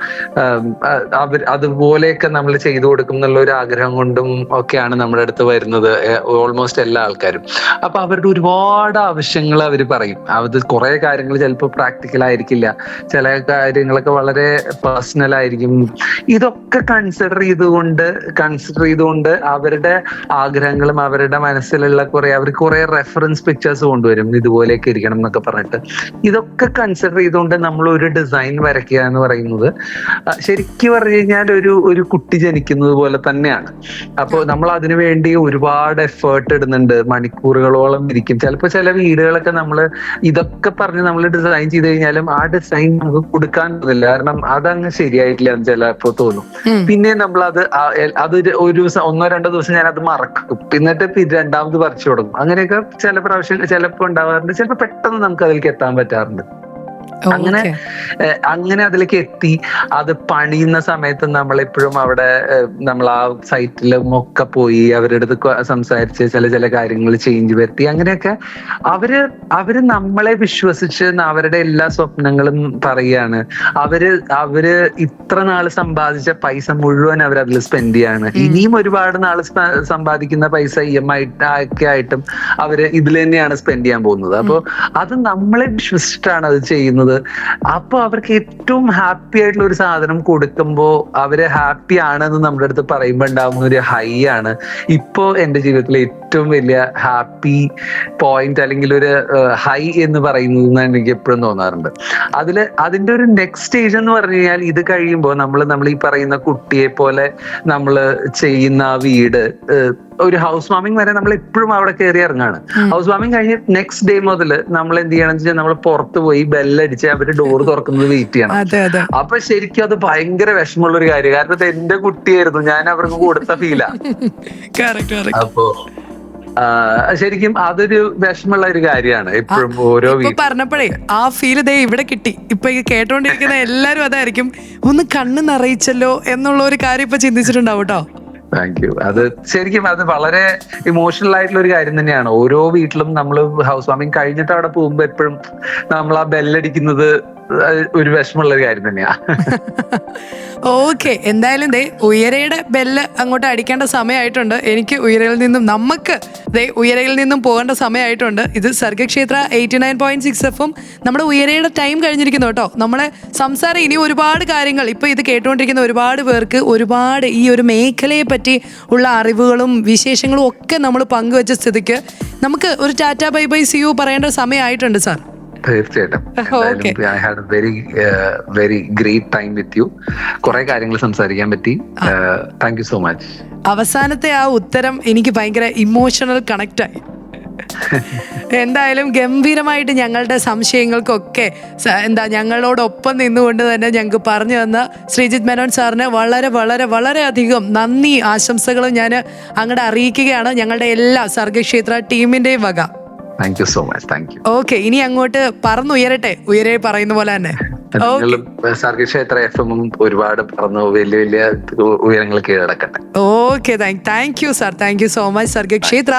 അതുപോലെയൊക്കെ നമ്മൾ ചെയ്തു കൊടുക്കും എന്നുള്ള ഒരു ആഗ്രഹം കൊണ്ടും ഒക്കെയാണ് നമ്മുടെ അടുത്ത് വരുന്നത് ഓൾമോസ്റ്റ് എല്ലാ ആൾക്കാരും. അപ്പൊ അവരുടെ ഒരുപാട് ആവശ്യങ്ങൾ അവർ പറയും. അത് കുറെ കാര്യങ്ങൾ ചിലപ്പോൾ പ്രാക്ടിക്കൽ ആയിരിക്കില്ല, ചില കാര്യങ്ങളൊക്കെ വളരെ പേഴ്സണൽ ആയിരിക്കും. ഇതൊക്കെ കൺസിഡർ ചെയ്തുകൊണ്ട് അവരുടെ ആഗ്രഹങ്ങളും അവരുടെ മനസ്സിലുള്ള അവർക്ക് കുറെ റെഫറൻസ് പിക്ചേഴ്സ് കൊണ്ടുവരും, ഇതുപോലെയൊക്കെ ഇരിക്കണം എന്നൊക്കെ പറഞ്ഞിട്ട്. ഇതൊക്കെ കൺസിഡർ ചെയ്തുകൊണ്ട് നമ്മൾ ഒരു ഡിസൈൻ വരയ്ക്കുക എന്ന് പറയുന്നത് ശരിക്കും പറഞ്ഞു കഴിഞ്ഞാൽ ഒരു കുട്ടി ജനിക്കുന്നത് പോലെ തന്നെയാണ്. അപ്പോൾ നമ്മൾ അതിനു വേണ്ടി ഒരുപാട് എഫേർട്ട് ഇടുന്നുണ്ട്, മണിക്കൂറുകളോളം ഇരിക്കും. ചിലപ്പോൾ ചില വീടുകളൊക്കെ ഇതൊക്കെ പറഞ്ഞ് നമ്മൾ ഡിസൈൻ ചെയ്ത് കഴിഞ്ഞാലും ആ ഡിസൈൻ നമുക്ക് കൊടുക്കാൻ പറ്റില്ല, കാരണം അതങ്ങ് ശരിയായിട്ടില്ല എന്ന് ചിലപ്പോ തോന്നും. പിന്നെ നമ്മൾ അത് ഒരു ദിവസം 1-2 ദിവസം ഞാൻ അത് മറക്കും, എന്നിട്ട് രണ്ടാമത് പറിച്ചു തുടങ്ങും. അങ്ങനെയൊക്കെ ചില പ്രാവശ്യം ചിലപ്പോ ഉണ്ടാവാറുണ്ട്. ചിലപ്പോ പെട്ടെന്ന് നമുക്ക് അതിലേക്ക് എത്താൻ പറ്റാറുണ്ട്. അങ്ങനെ അതിലേക്ക് എത്തി അത് പണിയുന്ന സമയത്ത് നമ്മളെപ്പോഴും അവിടെ നമ്മൾ ആ സൈറ്റിലും ഒക്കെ പോയി അവരുടെ അടുത്ത് സംസാരിച്ച് ചില കാര്യങ്ങൾ ചേഞ്ച് വരുത്തി. അങ്ങനെയൊക്കെ അവര് നമ്മളെ വിശ്വസിച്ച് അവരുടെ എല്ലാ സ്വപ്നങ്ങളും പറയുകയാണ്. അവര് ഇത്ര നാള് സമ്പാദിച്ച പൈസ മുഴുവൻ അവരതിൽ സ്പെൻഡ് ചെയ്യാണ്. ഇനിയും ഒരുപാട് നാള് സമ്പാദിക്കുന്ന പൈസ EMI ഒക്കെ ആയിട്ടും അവര് ഇതിൽ തന്നെയാണ് സ്പെൻഡ് ചെയ്യാൻ പോകുന്നത്. അപ്പൊ അത് നമ്മളെ വിശ്വസിച്ചിട്ടാണ് അത് ചെയ്യുന്നത്. അപ്പൊ അവർക്ക് ഏറ്റവും ഹാപ്പി ആയിട്ടുള്ള ഒരു സാധനം കൊടുക്കുമ്പോ അവര് ഹാപ്പി ആണെന്ന് നമ്മുടെ അടുത്ത് പറയുമ്പോ ഉണ്ടാവുന്ന ഒരു ഹൈ ആണ് ഇപ്പോ എന്റെ ജീവിതത്തിലെ ഏറ്റവും വലിയ ഹാപ്പി പോയിന്റ് അല്ലെങ്കിൽ ഒരു ഹൈ എന്ന് പറയുന്നത് എനിക്ക് എപ്പോഴും തോന്നാറുണ്ട്. അതിന്റെ ഒരു നെക്സ്റ്റ് സ്റ്റേജ് എന്ന് പറഞ്ഞു കഴിഞ്ഞാൽ ഇത് കഴിയുമ്പോൾ നമ്മൾ ഈ പറയുന്ന കുട്ടിയെ പോലെ നമ്മൾ ചെയ്യുന്ന വീട് ഒരു ഹൗസ് വാമിംഗ് വരെ നമ്മൾ എപ്പോഴും അവിടെ കയറി ഇറങ്ങാണ്. ഹൗസ് വാമിംഗ് കഴിഞ്ഞ് നെക്സ്റ്റ് ഡേ മുതൽ നമ്മൾ എന്ത് ചെയ്യണമെന്ന് വെച്ചാൽ നമ്മൾ പുറത്ത് പോയി ബെല്ലടിച്ച് അവര് ഡോർ തുറക്കുന്നത് വെയിറ്റ് ചെയ്യണം. അപ്പൊ ശരിക്കും അത് ഭയങ്കര വിഷമമുള്ള ഒരു കാര്യം, കാരണം അത് എന്റെ കുട്ടിയായിരുന്നു, ഞാൻ അവർക്ക് കൊടുത്ത ഫീലാ. അപ്പോ ശരിക്കും അതൊരു വിഷമമുള്ള ഒരു കാര്യമാണ് എപ്പോഴും. ഓരോ പറഞ്ഞപ്പോഴേ ആ ഫീൽ ദേ ഇവിടെ കിട്ടി. ഇപ്പൊ കേട്ടോണ്ടിരിക്കുന്ന എല്ലാരും അതായിരിക്കും, ഒന്ന് കണ്ണ് നിറയിച്ചല്ലോ എന്നുള്ള ഒരു കാര്യം ഇപ്പൊ ചിന്തിച്ചിട്ടുണ്ടാവും കേട്ടോ. Thank you. അത് ശരിക്കും അത് വളരെ ഇമോഷണൽ ആയിട്ടുള്ള ഒരു കാര്യം തന്നെയാണ്. ഓരോ വീട്ടിലും നമ്മൾ ഹൗസ് വാമിംഗ് കഴിഞ്ഞിട്ട് അവിടെ പോകുമ്പോ എപ്പോഴും നമ്മൾ ആ ബെല്ലടിക്കുന്നത് ഒരു വിഷമമുള്ള ഒരു കാര്യം തന്നെയാ. ഓക്കെ, എന്തായാലും ദേ ഉയരയുടെ ബെല്ല് അങ്ങോട്ട് അടിക്കേണ്ട സമയമായിട്ടുണ്ട്. എനിക്ക് ഉയരയിൽ നിന്നും നമുക്ക് ഉയരയിൽ നിന്നും പോകേണ്ട സമയമായിട്ടുണ്ട്. ഇത് സർഗക്ഷേത്ര 89.6 FM. നമ്മുടെ ഉയരയുടെ ടൈം കഴിഞ്ഞിരിക്കുന്നു കേട്ടോ. നമ്മളെ സംസാരം ഇനി ഒരുപാട് കാര്യങ്ങൾ ഇപ്പൊ ഇത് കേട്ടുകൊണ്ടിരിക്കുന്ന ഒരുപാട് പേർക്ക് ഒരുപാട് ഈ ഒരു മേഖലയെ പറ്റി ഉള്ള അറിവുകളും വിശേഷങ്ങളും ഒക്കെ നമ്മൾ പങ്കുവെച്ച സ്ഥിതിക്ക് നമുക്ക് ഒരു tata bye bye see you പറയേണ്ട സമയമായിട്ടുണ്ട് സാർ. തീർച്ചയായിട്ടും. I had very great time with you. കുറെ കാര്യങ്ങൾ സംസാരിക്കാൻ പറ്റി. Thank you so much. അവസാനത്തെ ആ ഉത്തരം എനിക്ക് ഭയങ്കര ഇമോഷണൽ കണക്റ്റ് ആയി. എന്തായാലും ഗംഭീരമായിട്ട് ഞങ്ങളുടെ സംശയങ്ങൾക്കൊക്കെ ഞങ്ങളോടൊപ്പം നിന്നുകൊണ്ട് തന്നെ ഞങ്ങൾക്ക് പറഞ്ഞു തന്ന ശ്രീജിത്ത് മേനോൻ സാറിന് വളരെ വളരെ വളരെ അധികം നന്ദി ആശംസകളും ഞാൻ അങ്ങോട്ട് അറിയിക്കുകയാണ് ഞങ്ങളുടെ എല്ലാ സർഗക്ഷേത്ര ടീമിന്റെയും വക. Thank you so much. Thank you. Okay, ഇനി അങ്ങോട്ട് പറന്നുയരട്ടെ, ഉയരെ പറയുന്ന പോലെ തന്നെ. സർഗക്ഷേത്ര FM-ഉം ഒരുപാട് പറന്നു വലിയ വലിയ ഉയരങ്ങൾ കീഴടക്കട്ടെ. Okay, thank you sir. Thank you so much. Sargakshetra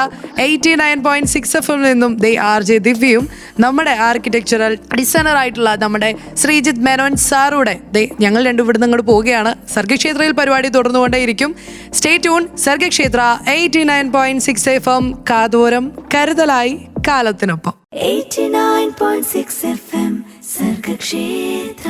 89.6 FM നിന്നും RJ ദിവ്യയും നമ്മുടെ ആർക്കിടെക്ചറൽ ഡിസൈനർ ആയിട്ടുള്ള നമ്മുടെ ശ്രീജിത്ത് മേനോൻ സാറൂടെ ഞങ്ങൾ രണ്ടും ഇവിടുന്ന് അങ്ങോട്ട് പോവുകയാണ്. സർഗക്ഷേത്രയിൽ പരിപാടി തുടർന്നുകൊണ്ടേയിരിക്കും. Stay tune. സർഗക്ഷേത്ര 89.6 FM. കാതോരം കരുതലായി കാലത്തിനൊപ്പം. 89.6 FM സർഗക്ഷേത്ര.